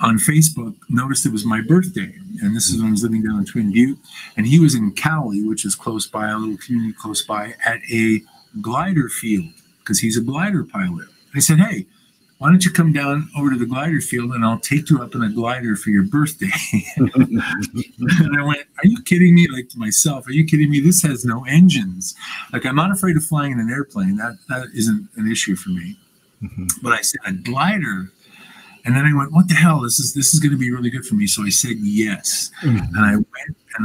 on Facebook noticed it was my birthday. And this is when I was living down in Twin Butte. And he was in Cowley, which is close by, a little community close by, at a glider field, because he's a glider pilot. I said, hey, why don't you come down over to the glider field and I'll take you up in a glider for your birthday? And I went, are you kidding me? Like, to myself, are you kidding me? This has no engines. Like, I'm not afraid of flying in an airplane. That isn't an issue for me. But I said, a glider. And then I went, what the hell? This is going to be really good for me. So I said yes. And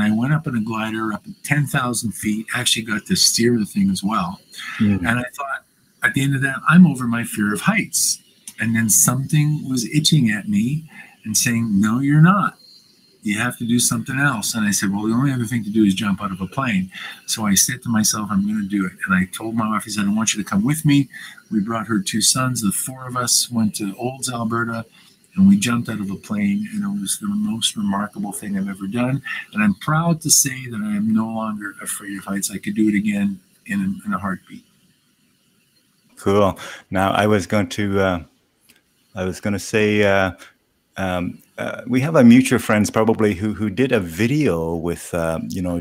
I went up in a glider up at 10,000 feet. Actually got to steer the thing as well. And I thought, at the end of that, I'm over my fear of heights. And then something was itching at me and saying, no, you're not. You have to do something else. And I said, well, the only other thing to do is jump out of a plane. So I said to myself, I'm going to do it. And I told my wife, I said, I want you to come with me. We brought her 2 sons. The 4 of us went to Olds, Alberta, and we jumped out of a plane. And it was the most remarkable thing I've ever done. And I'm proud to say that I am no longer afraid of heights. I could do it again in a heartbeat. Cool. Now, I was going to say, we have a mutual friends probably who did a video with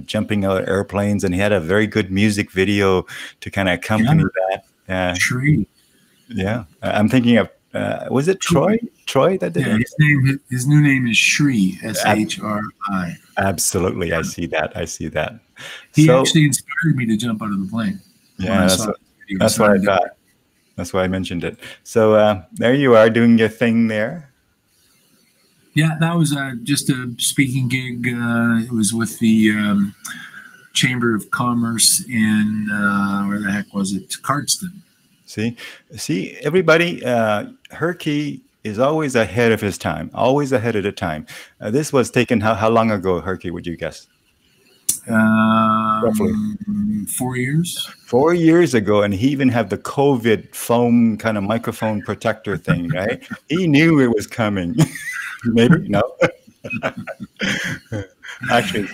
jumping out of airplanes, and he had a very good music video to kind of accompany that. Tree. Yeah, I'm thinking of was it Troy? Troy that did it. His new name is Shri, S-H-R-I. Absolutely, I see that. He actually inspired me to jump out of the plane. Yeah, that's what I thought. That's why I mentioned it. So there you are doing your thing there. Yeah, that was just a speaking gig. It was with the Chamber of Commerce in, where the heck was it? Cardston. See, everybody, Herky is always ahead of his time, always ahead of the time. This was taken how long ago, Herky, would you guess? roughly? 4 years. 4 years ago, and he even had the COVID foam kind of microphone protector thing, right? He knew it was coming. Maybe no. Actually,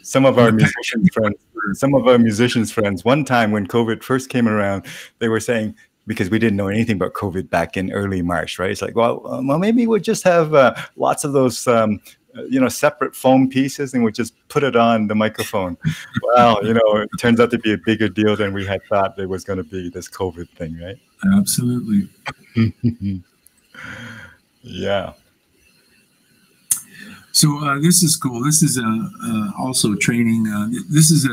some of our musicians friends, one time when COVID first came around, they were saying, because we didn't know anything about COVID back in early March, right? It's like, well, maybe we'll just have lots of those, separate foam pieces, and we'll just put it on the microphone. Well, it turns out to be a bigger deal than we had thought it was going to be, this COVID thing, right? Absolutely. Yeah. So this is cool. This is also training. This is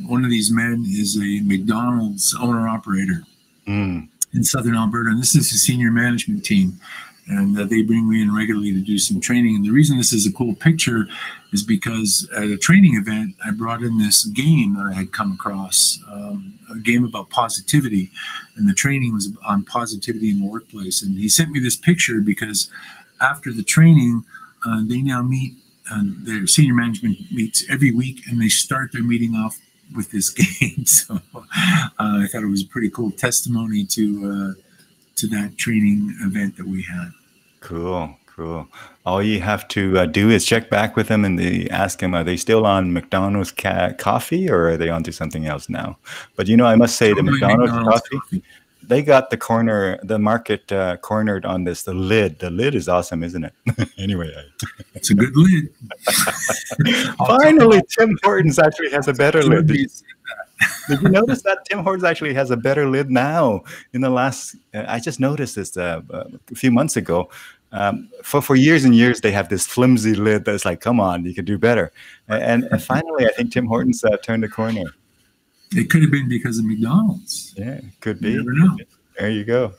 one of these men is a McDonald's owner-operator in Southern Alberta, and this is a senior management team. And they bring me in regularly to do some training. And the reason this is a cool picture is because at a training event, I brought in this game that I had come across, a game about positivity. And the training was on positivity in the workplace. And he sent me this picture because after the training, they now meet, their senior management meets every week, and they start their meeting off with this game. So I thought it was a pretty cool testimony to that training event that we had. Cool. All you have to do is check back with them and ask them, are they still on McDonald's coffee, or are they onto something else now? But I must say, the McDonald's coffee, they got the market cornered on this. The lid is awesome, isn't it? Anyway, it's a good lid. Finally, Tim Hortons actually has a better lid. Did you notice that Tim Hortons actually has a better lid now? In the last, I just noticed this a few months ago. For years and years, they have this flimsy lid that's like, come on, you can do better. And finally, I think Tim Hortons turned the corner. It could have been because of McDonald's. Yeah, could be. You never know. There you go.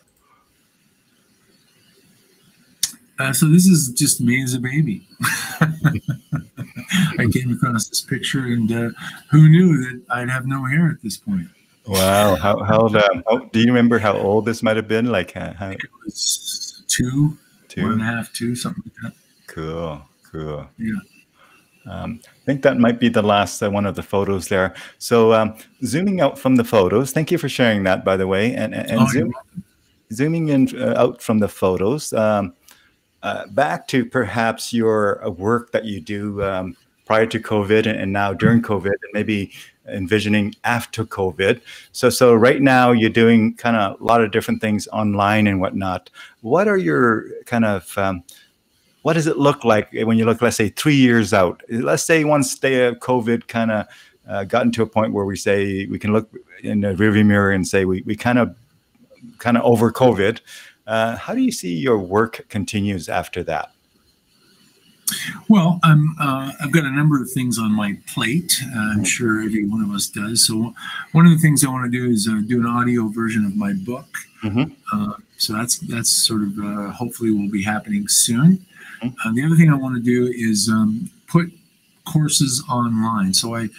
So this is just me as a baby. I came across this picture, and who knew that I'd have no hair at this point? Wow. How old? Do you remember how old this might have been? Like, it was 1.5, 2, something like that. Cool. Yeah. I think that might be the last one of the photos there. So zooming out from the photos, thank you for sharing that, by the way, and zooming in out from the photos. Back to perhaps your work that you do prior to COVID and now during COVID, and maybe envisioning after COVID. So right now you're doing kind of a lot of different things online and whatnot. What are your kind of, what does it look like when you look, let's say 3 years out? Let's say once COVID kind of gotten to a point where we say we can look in the rearview mirror and say we kind of over COVID. How do you see your work continues after that? Well, I've got a number of things on my plate. I'm sure every one of us does. So one of the things I want to do is do an audio version of my book. So that's sort of hopefully will be happening soon. The other thing I want to do is put courses online. So I've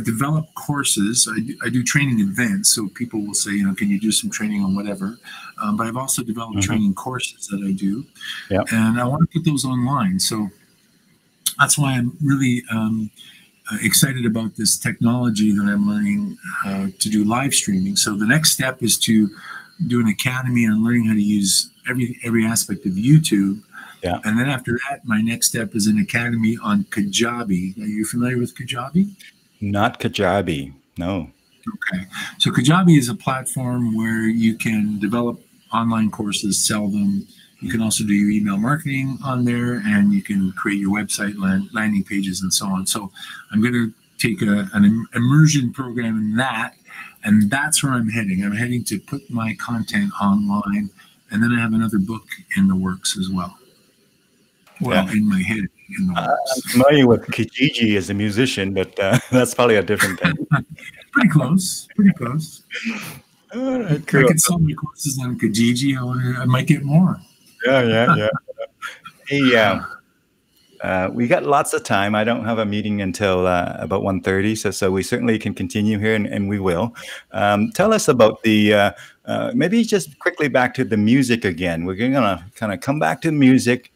developed courses. I do training events, so people will say, can you do some training on whatever? But I've also developed training courses that I do, and I want to put those online. So that's why I'm really excited about this technology that I'm learning to do live streaming. So the next step is to do an academy on learning how to use every aspect of YouTube. Yeah. And then after that, my next step is an academy on Kajabi. Are you familiar with Kajabi? Not Kajabi, no. Okay. So Kajabi is a platform where you can develop online courses, sell them. You can also do your email marketing on there, and you can create your website, landing pages, and so on. So I'm going to take an immersion program in that, and that's where I'm heading. I'm heading to put my content online, and then I have another book in the works as well. Well, in my head. In the works. I'm familiar with Kijiji as a musician, but that's probably a different thing. Pretty close. All right, cool. I could sell my courses on Kijiji. I might get more. Yeah. Hey, we got lots of time. I don't have a meeting until about 1:30, so we certainly can continue here, and we will. Tell us about the, maybe just quickly back to the music again. We're going to kind of come back to music.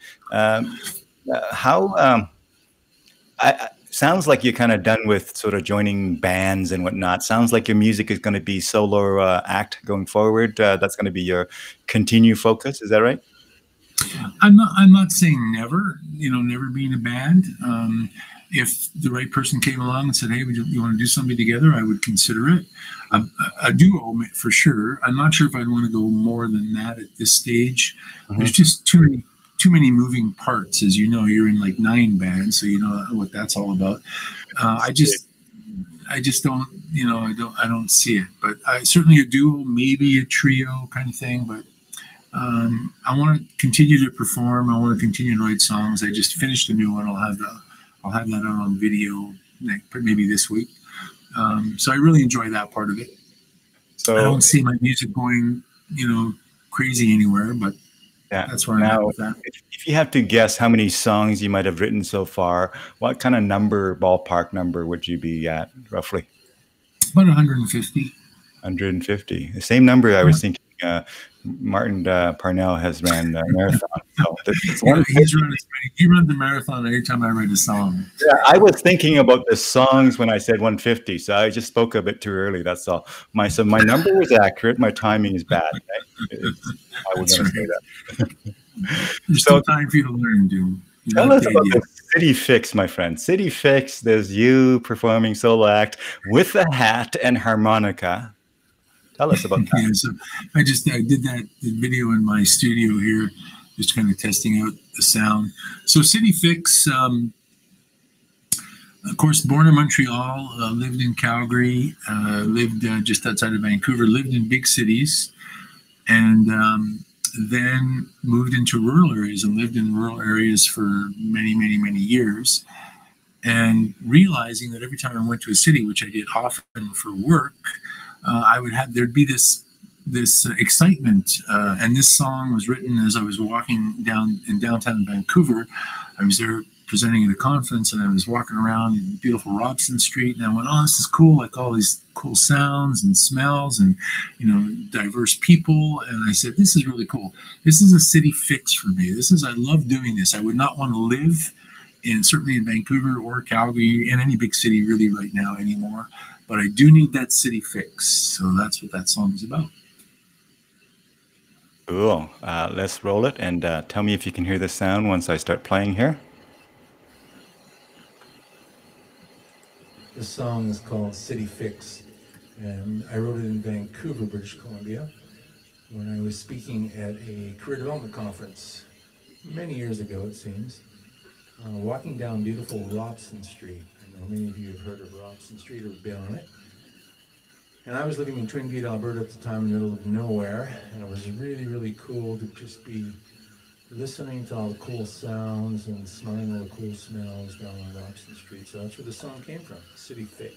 sounds like you're kind of done with sort of joining bands and whatnot. Sounds like your music is going to be solo act going forward. That's going to be your continue focus. Is that right? I'm not saying never, never be in a band. If the right person came along and said, "Hey, you want to do something together?" I would consider it. A duo for sure. I'm not sure if I'd want to go more than that at this stage. There's just too many moving parts, as you know. You're in like 9 bands, so you know what that's all about. I just don't, I don't see it. But certainly a duo, maybe a trio kind of thing. But I want to continue to perform. I want to continue to write songs. I just finished a new one. I'll have that out on video maybe this week. So I really enjoy that part of it. So I don't see my music going, crazy anywhere, but that's where I'm at with that. If you have to guess how many songs you might have written so far, what kind of ballpark number would you be at roughly? About 150. 150. The same number I was thinking. Martin Parnell has ran the marathon. So he runs the marathon every time I write a song. Yeah, I was thinking about the songs when I said 150, so I just spoke a bit too early. That's all. My number was accurate. My timing is bad. Right? I was going to say that. There's still time for you to learn, dude. Tell us about the City Fix, my friend. City Fix. There's you performing solo act with a hat and harmonica. Tell us about that. Yeah, so I did that video in my studio here, just kind of testing out the sound. So City Fix, of course, born in Montreal, lived in Calgary, lived just outside of Vancouver, lived in big cities, and then moved into rural areas and lived in rural areas for many, many, many years. And realizing that every time I went to a city, which I did often for work, there'd be this excitement, and this song was written as I was walking down in downtown Vancouver. I was there presenting at a conference, and I was walking around in beautiful Robson Street, and I went, "Oh, this is cool! Like all these cool sounds and smells, and diverse people." And I said, "This is really cool. This is a city fix for me. I love doing this. I would not want to live certainly in Vancouver or Calgary, in any big city really right now anymore. But I do need that city fix." So that's what that song is about. Cool. Let's roll it and tell me if you can hear the sound once I start playing here. This song is called City Fix, and I wrote it in Vancouver, British Columbia, when I was speaking at a career development conference many years ago, it seems, walking down beautiful Robson Street. I know many of you have heard of Robson Street or been on it. And I was living in Twin Butte, Alberta at the time, in the middle of nowhere, and it was really, really cool to just be listening to all the cool sounds and smelling all the cool smells down on Robson Street. So that's where the song came from, City Fix.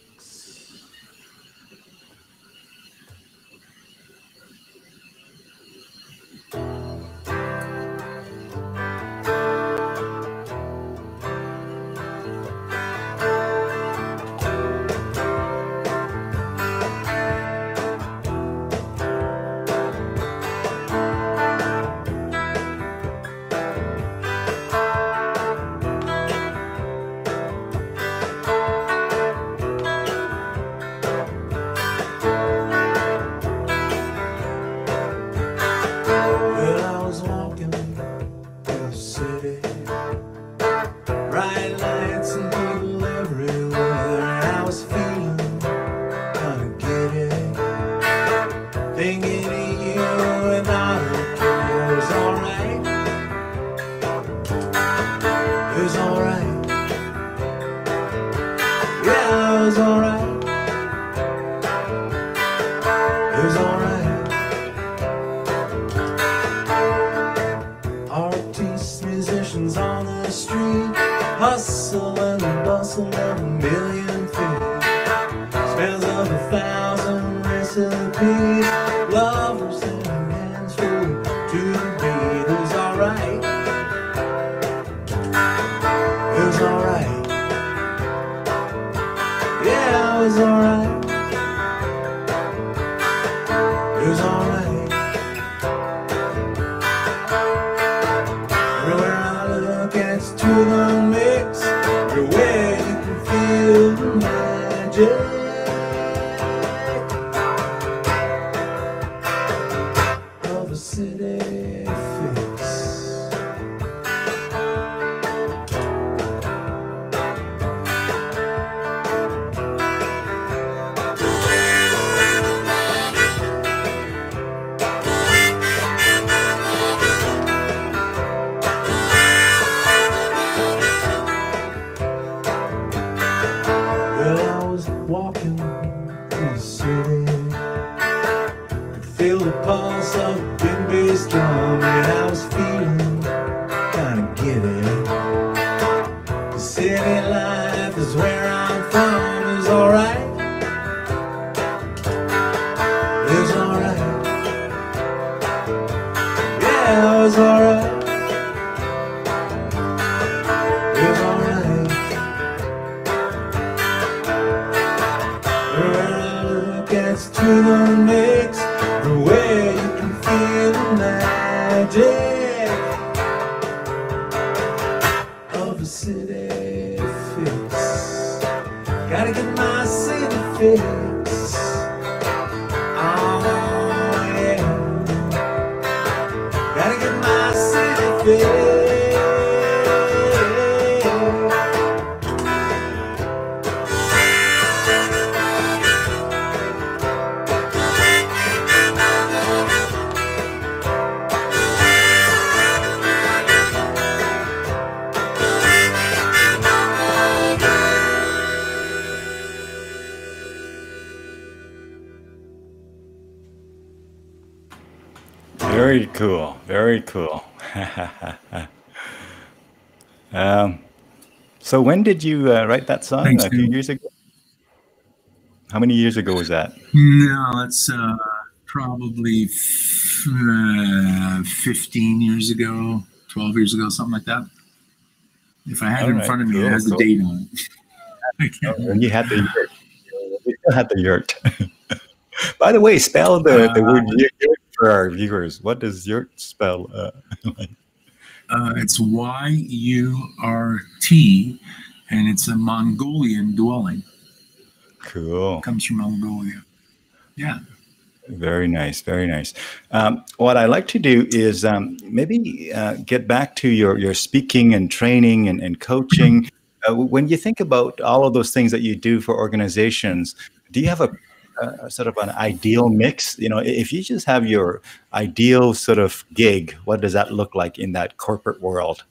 Everywhere I look, it's to the mix. Everywhere you can feel City life is where I'm from is alright. Is alright. Yeah, it's alright. It's alright. Look gets to the mix, the way you can feel the magic of a city fix. Gotta get my city fix. Oh yeah. Gotta get my city fix. Very cool. Very cool. So when did you write that song? Thanks, A few dude. years ago? How many years ago was that? No, it's probably 15 years ago, 12 years ago, something like that. If I had it in Alright, front of me, it cool, has the cool. date on it. I can't And you had the yurt. You still had the yurt. By the way, spell the word yurt for our viewers. What does yurt spell? It's YURT, and it's a Mongolian dwelling. Cool. It comes from Mongolia. Yeah. Very nice, very nice. What I like to do is maybe get back to your speaking and training and coaching. When you think about all of those things that you do for organizations, do you have a sort of an ideal mix? You know, if you just have your ideal sort of gig, what does that look like in that corporate world?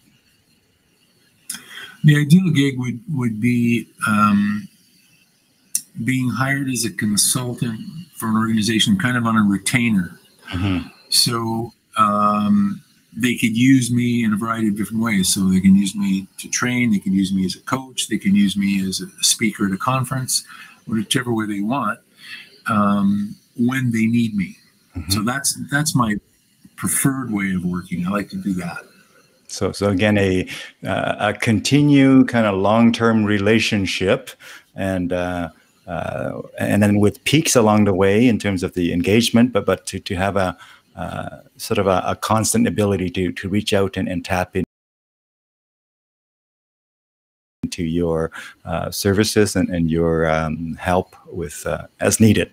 The ideal gig would be being hired as a consultant for an organization, kind of on a retainer. Mm-hmm. So they could use me in a variety of different ways. So they can use me to train, they can use me as a coach, they can use me as a speaker at a conference, whichever way they want, when they need me. Mm-hmm. So that's my preferred way of working. I like to do that. So again, a continue kind of long-term relationship, and then with peaks along the way in terms of the engagement, but to have a sort of a constant ability to reach out and tap into your services and your help with as needed.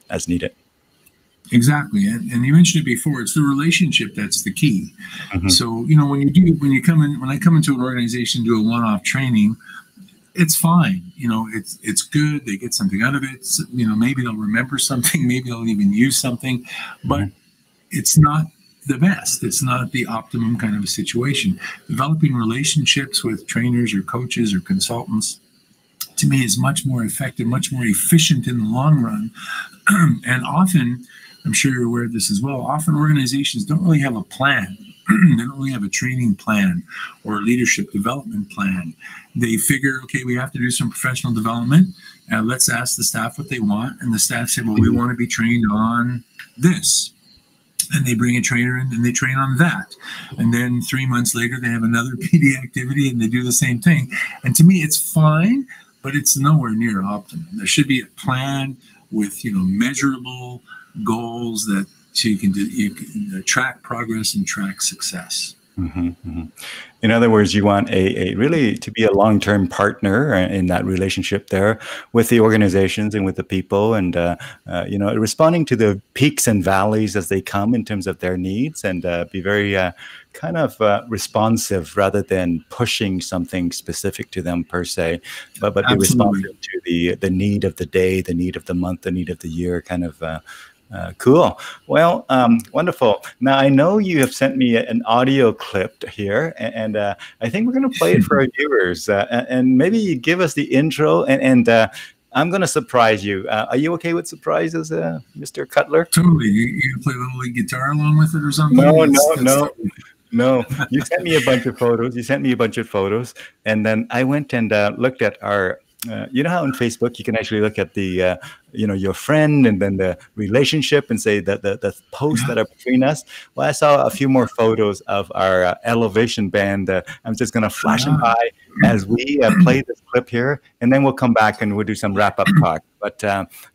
Exactly, and you mentioned it before. It's the relationship that's the key. Mm-hmm. So when I come into an organization, do a one-off training, it's fine. It's good. They get something out of it. Maybe they'll remember something. Maybe they'll even use something, but it's not the best. It's not the optimum kind of a situation. Developing relationships with trainers or coaches or consultants, to me, is much more effective, much more efficient in the long run. And often, I'm sure you're aware of this as well, often organizations don't really have a plan. They don't really have a training plan or a leadership development plan. They figure, okay, we have to do some professional development. Let's ask the staff what they want. And the staff say, well, we want to be trained on this. And they bring a trainer in and they train on that. And then 3 months later, they have another PD activity and they do the same thing. And to me, it's fine, but it's nowhere near optimum. There should be a plan with, measurable goals that so you can track progress and track success. Mm-hmm, mm-hmm. In other words, you want a really to be a long-term partner in that relationship there with the organizations and with the people, and responding to the peaks and valleys as they come in terms of their needs, and be very kind of responsive rather than pushing something specific to them per se, but be responsive to the need of the day, the need of the month, the need of the year, kind of. Cool. Well, wonderful. Now, I know you have sent me an audio clip here, and I think we're going to play it for our viewers. And maybe you give us the intro, and I'm going to surprise you. Are you okay with surprises, Mr. Cutler? Totally. You play a little guitar along with it or something? No. No, you sent me a bunch of photos. You sent me a bunch of photos, and then I went and looked at our. You know how on Facebook you can actually look at the, your friend and then the relationship and say that the posts Yeah. that are between us. Well, I saw a few more photos of our Elevation band. I'm just going to flash them Ah, by as we play this clip here, and then we'll come back and we'll do some wrap up talk. But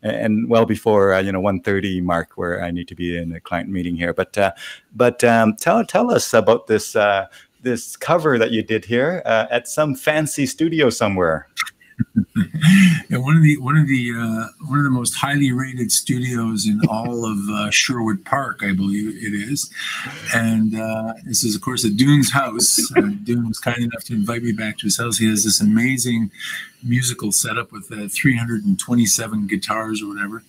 and well before 1:30 mark where I need to be in a client meeting here. But tell us about this this cover that you did here at some fancy studio somewhere. and one of the most highly rated studios in all of Sherwood Park, I believe it is. And this is, of course, at Dune's house. Dune was kind enough to invite me back to his house. He has this amazing musical setup with 327 guitars or whatever.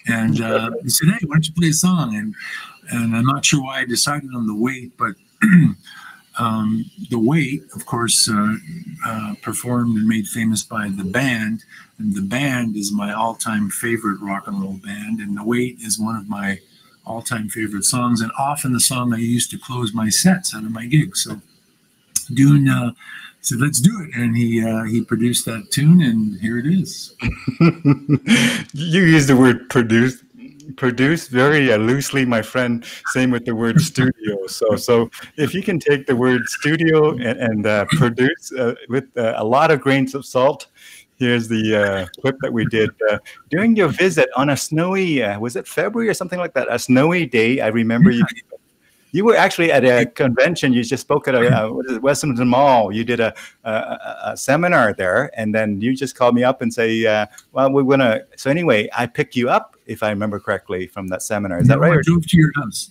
And he said, "Hey, why don't you play a song?" And I'm not sure why I decided on The Wait, but The Wait, of course, performed and made famous by The Band, and The Band is my all-time favorite rock and roll band, and The Wait is one of my all-time favorite songs, and often the song I used to close my sets out of my gigs. So Dune said, "Let's do it," and he produced that tune, and here it is. You use the word produce very loosely, my friend. Same with the word studio. So if you can take the word studio and produce with a lot of grains of salt, here's the clip that we did during your visit on a snowy, was it February or something like that? A snowy day. I remember you were actually at a convention. You just spoke at a Westminster Mall. You did a seminar there, and then you just called me up and say, "Well, we're gonna." So anyway, I picked you up, if I remember correctly, from that seminar. Is that right? I drove to your house.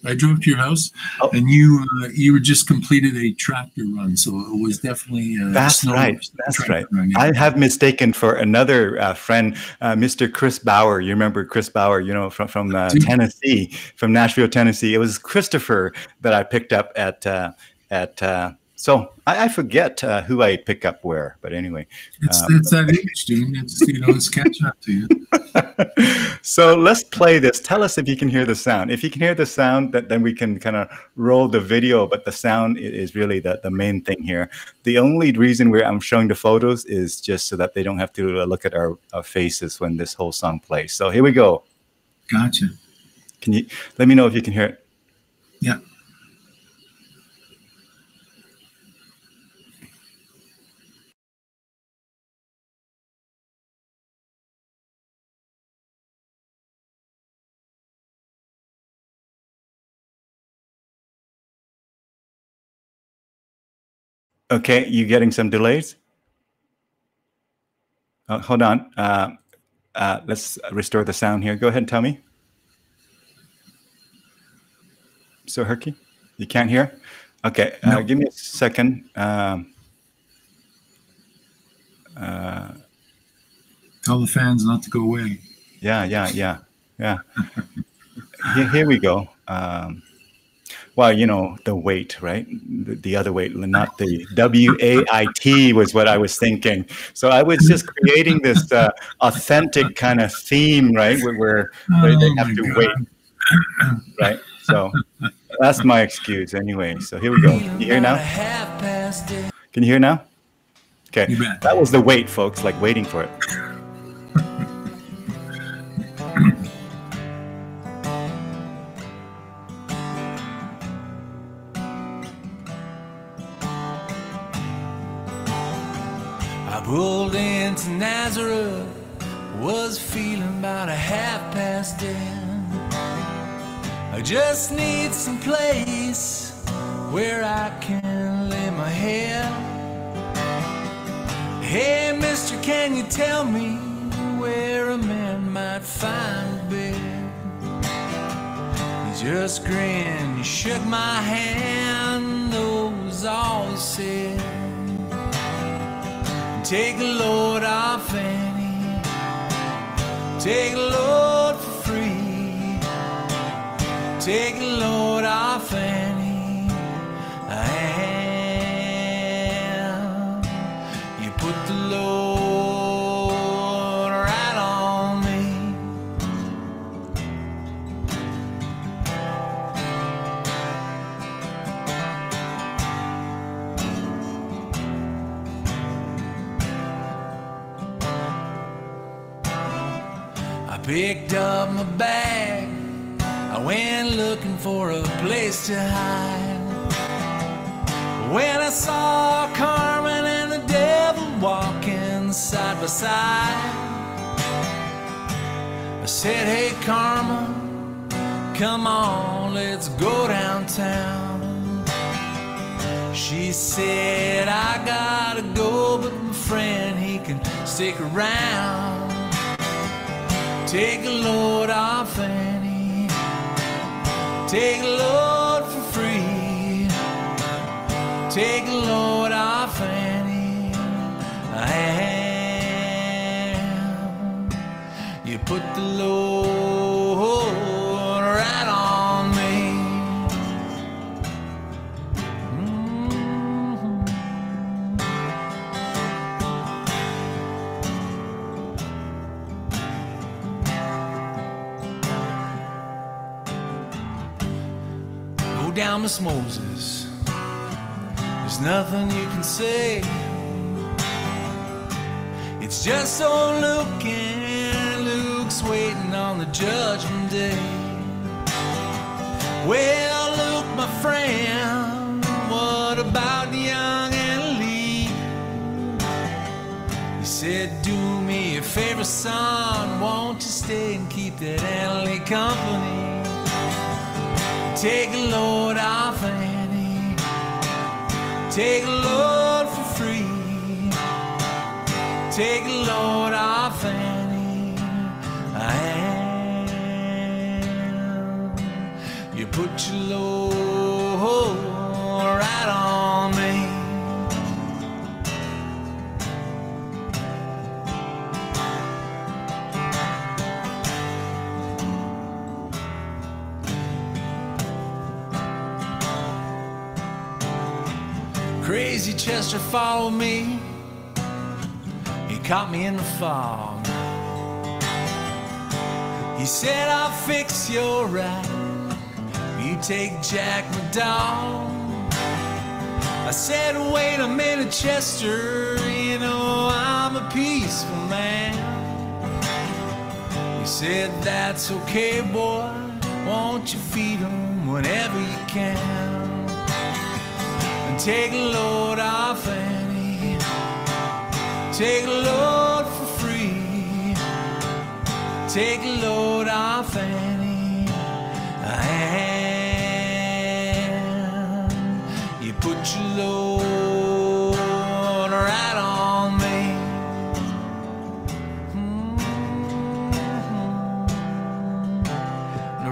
Oh. And you were just completed a tractor run, so it was definitely That's right. That's right. Run, yeah. I have mistaken for another friend, Mr. Chris Bauer. You remember Chris Bauer? From Tennessee, from Nashville, Tennessee. It was Christopher that I picked up at. So I forget who I pick up where, but anyway. It's that age, dude. It's catching up to you. So let's play this. Tell us if you can hear the sound. If you can hear the sound, then we can kind of roll the video, but the sound is really the main thing here. The only reason I'm showing the photos is just so that they don't have to look at our faces when this whole song plays. So here we go. Gotcha. Can you let me know if you can hear it? Yeah. Okay, you getting some delays? Hold on. Let's restore the sound here. Go ahead and tell me. So, Herky, you can't hear? Okay, No. Give me a second. Tell the fans not to go away. Yeah. Here we go. Well, the wait, right? The other wait, not the WAIT was what I was thinking. So I was just creating this authentic kind of theme, right? Where they have to wait, right? So that's my excuse anyway. So here we go. Can you hear now? Can you hear now? Okay. That was the wait, folks, like waiting for it. Pulled into Nazareth, was feeling about 10:30. I just need some place where I can lay my head. Hey, mister, can you tell me where a man might find a bed? You just grinned, you shook my hand, that was all he said. Take a load off Annie, take a load for free, take a load off Annie, and you put the load right on me. picked up my bag. I went looking for a place to hide. When I saw Carmen and the devil walking side by side, I said, hey Carmen, come on, let's go downtown. She said, I gotta go, but my friend, he can stick around. Take a load off Annie, take a load for free. Take a load off Annie, and you put the load right on me. Go down, Miss Moses. There's nothing you can say. It's just old Luke, and Luke's waiting on the judgment day. Well, Luke, my friend, what about young Annalie? He said, do me a favor, son, won't you stay and keep that Annalie company? Take a load off Annie, take a load for free. Take a load off Annie, and you put your load right on me. Crazy Chester followed me. He caught me in the fog. He said, I'll fix your ride. You take Jack, my dog. I said, wait a minute, Chester. You know I'm a peaceful man. He said, that's okay, boy. Won't you feed him whenever you can? And take a load off Annie, take a load for free. Take a load off Annie, and you put your load right on me.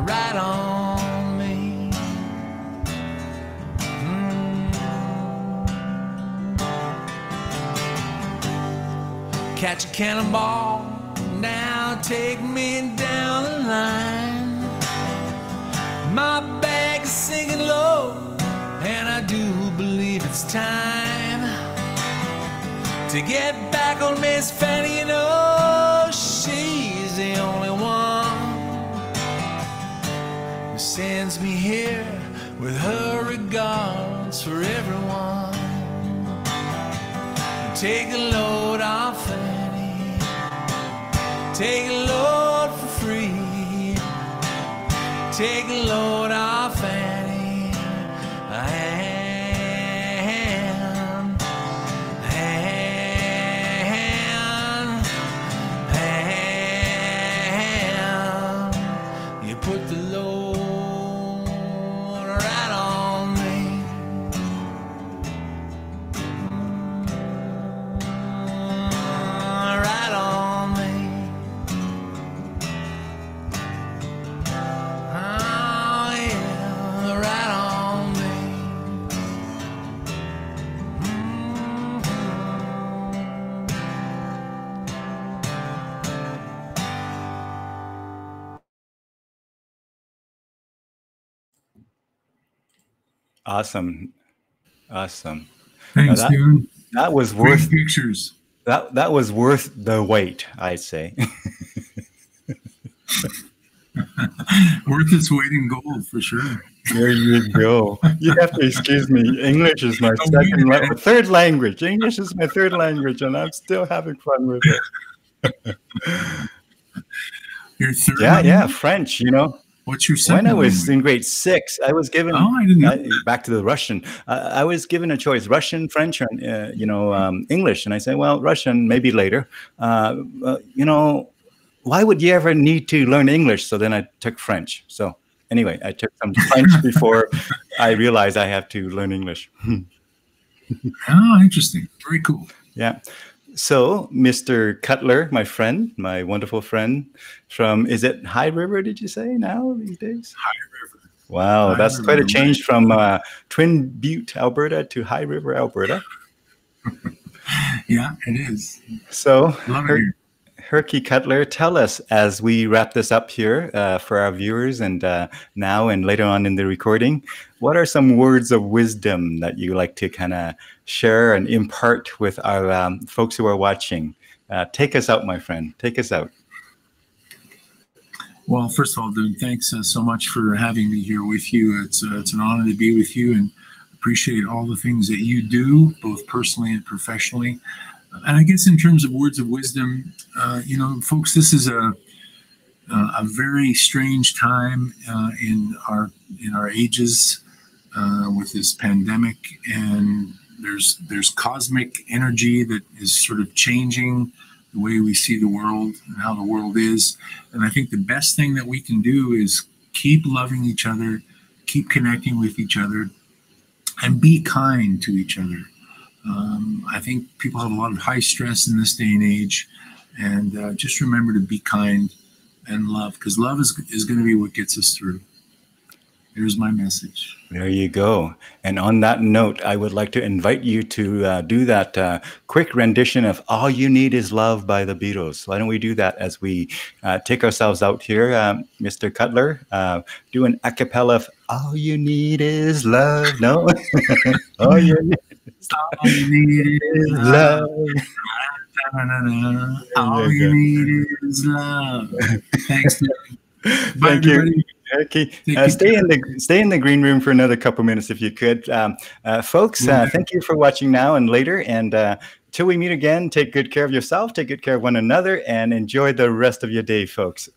Right on me. Catch a cannonball, now take me down the line. My bag is sinking low, and I do believe it's time to get back on Miss Fanny. You know she's the only one who sends me here with her regards for everyone. Take a load off Annie, take a load for free. Take a load off Annie, and you put the load right on me. Right on me. Oh yeah, right on me. Awesome. Awesome. Thanks, Now Dune. that was Great worth pictures. that was worth the wait, I'd say. Worth its weight in gold for sure. There you go. You have to excuse me. English is my Oh, third language. English is my third language, and I'm still having fun with it. Your third Yeah, yeah, language? French, you know. What's your When second I was language? in grade 6, I was given Oh, I didn't know that. back to the Russian. I was given a choice: Russian, French, or English. And I said, well, Russian, maybe later. You know, why would you ever need to learn English? So then I took French. So anyway, I took some French before I realized I have to learn English. Oh, interesting. Very cool. Yeah. So, Mr. Cutler, my friend, my wonderful friend from, is it High River, did you say now these days? High River. Wow, High that's River, quite a right. change from Twin Butte, Alberta to High River, Alberta. Yeah, it is. So, Love it here. Herky Cutler, tell us as we wrap this up here for our viewers and now and later on in the recording, what are some words of wisdom that you like to kind of share and impart with our folks who are watching? Take us out, my friend. Take us out. Well, first of all, Dune, thanks so much for having me here with you. It's an honor to be with you and appreciate all the things that you do, both personally and professionally. And I guess in terms of words of wisdom, folks, this is a very strange time in our ages with this pandemic, and there's cosmic energy that is sort of changing the way we see the world and how the world is. And I think the best thing that we can do is keep loving each other, keep connecting with each other, and be kind to each other. I think people have a lot of high stress in this day and age, and just remember to be kind and love, because love is going to be what gets us through. Here's my message. There you go. And on that note, I would like to invite you to do that quick rendition of All You Need Is Love by the Beatles. Why don't we do that as we take ourselves out here, Mr. Cutler? Do an a cappella of All You Need Is Love. No? All you need All you need is love. love. All you need is love. Thanks. Bye, Thank you. everybody. Herky, stay in the green room for another couple minutes if you could. Folks, thank you for watching now and later. And till we meet again, take good care of yourself, take good care of one another, and enjoy the rest of your day, folks.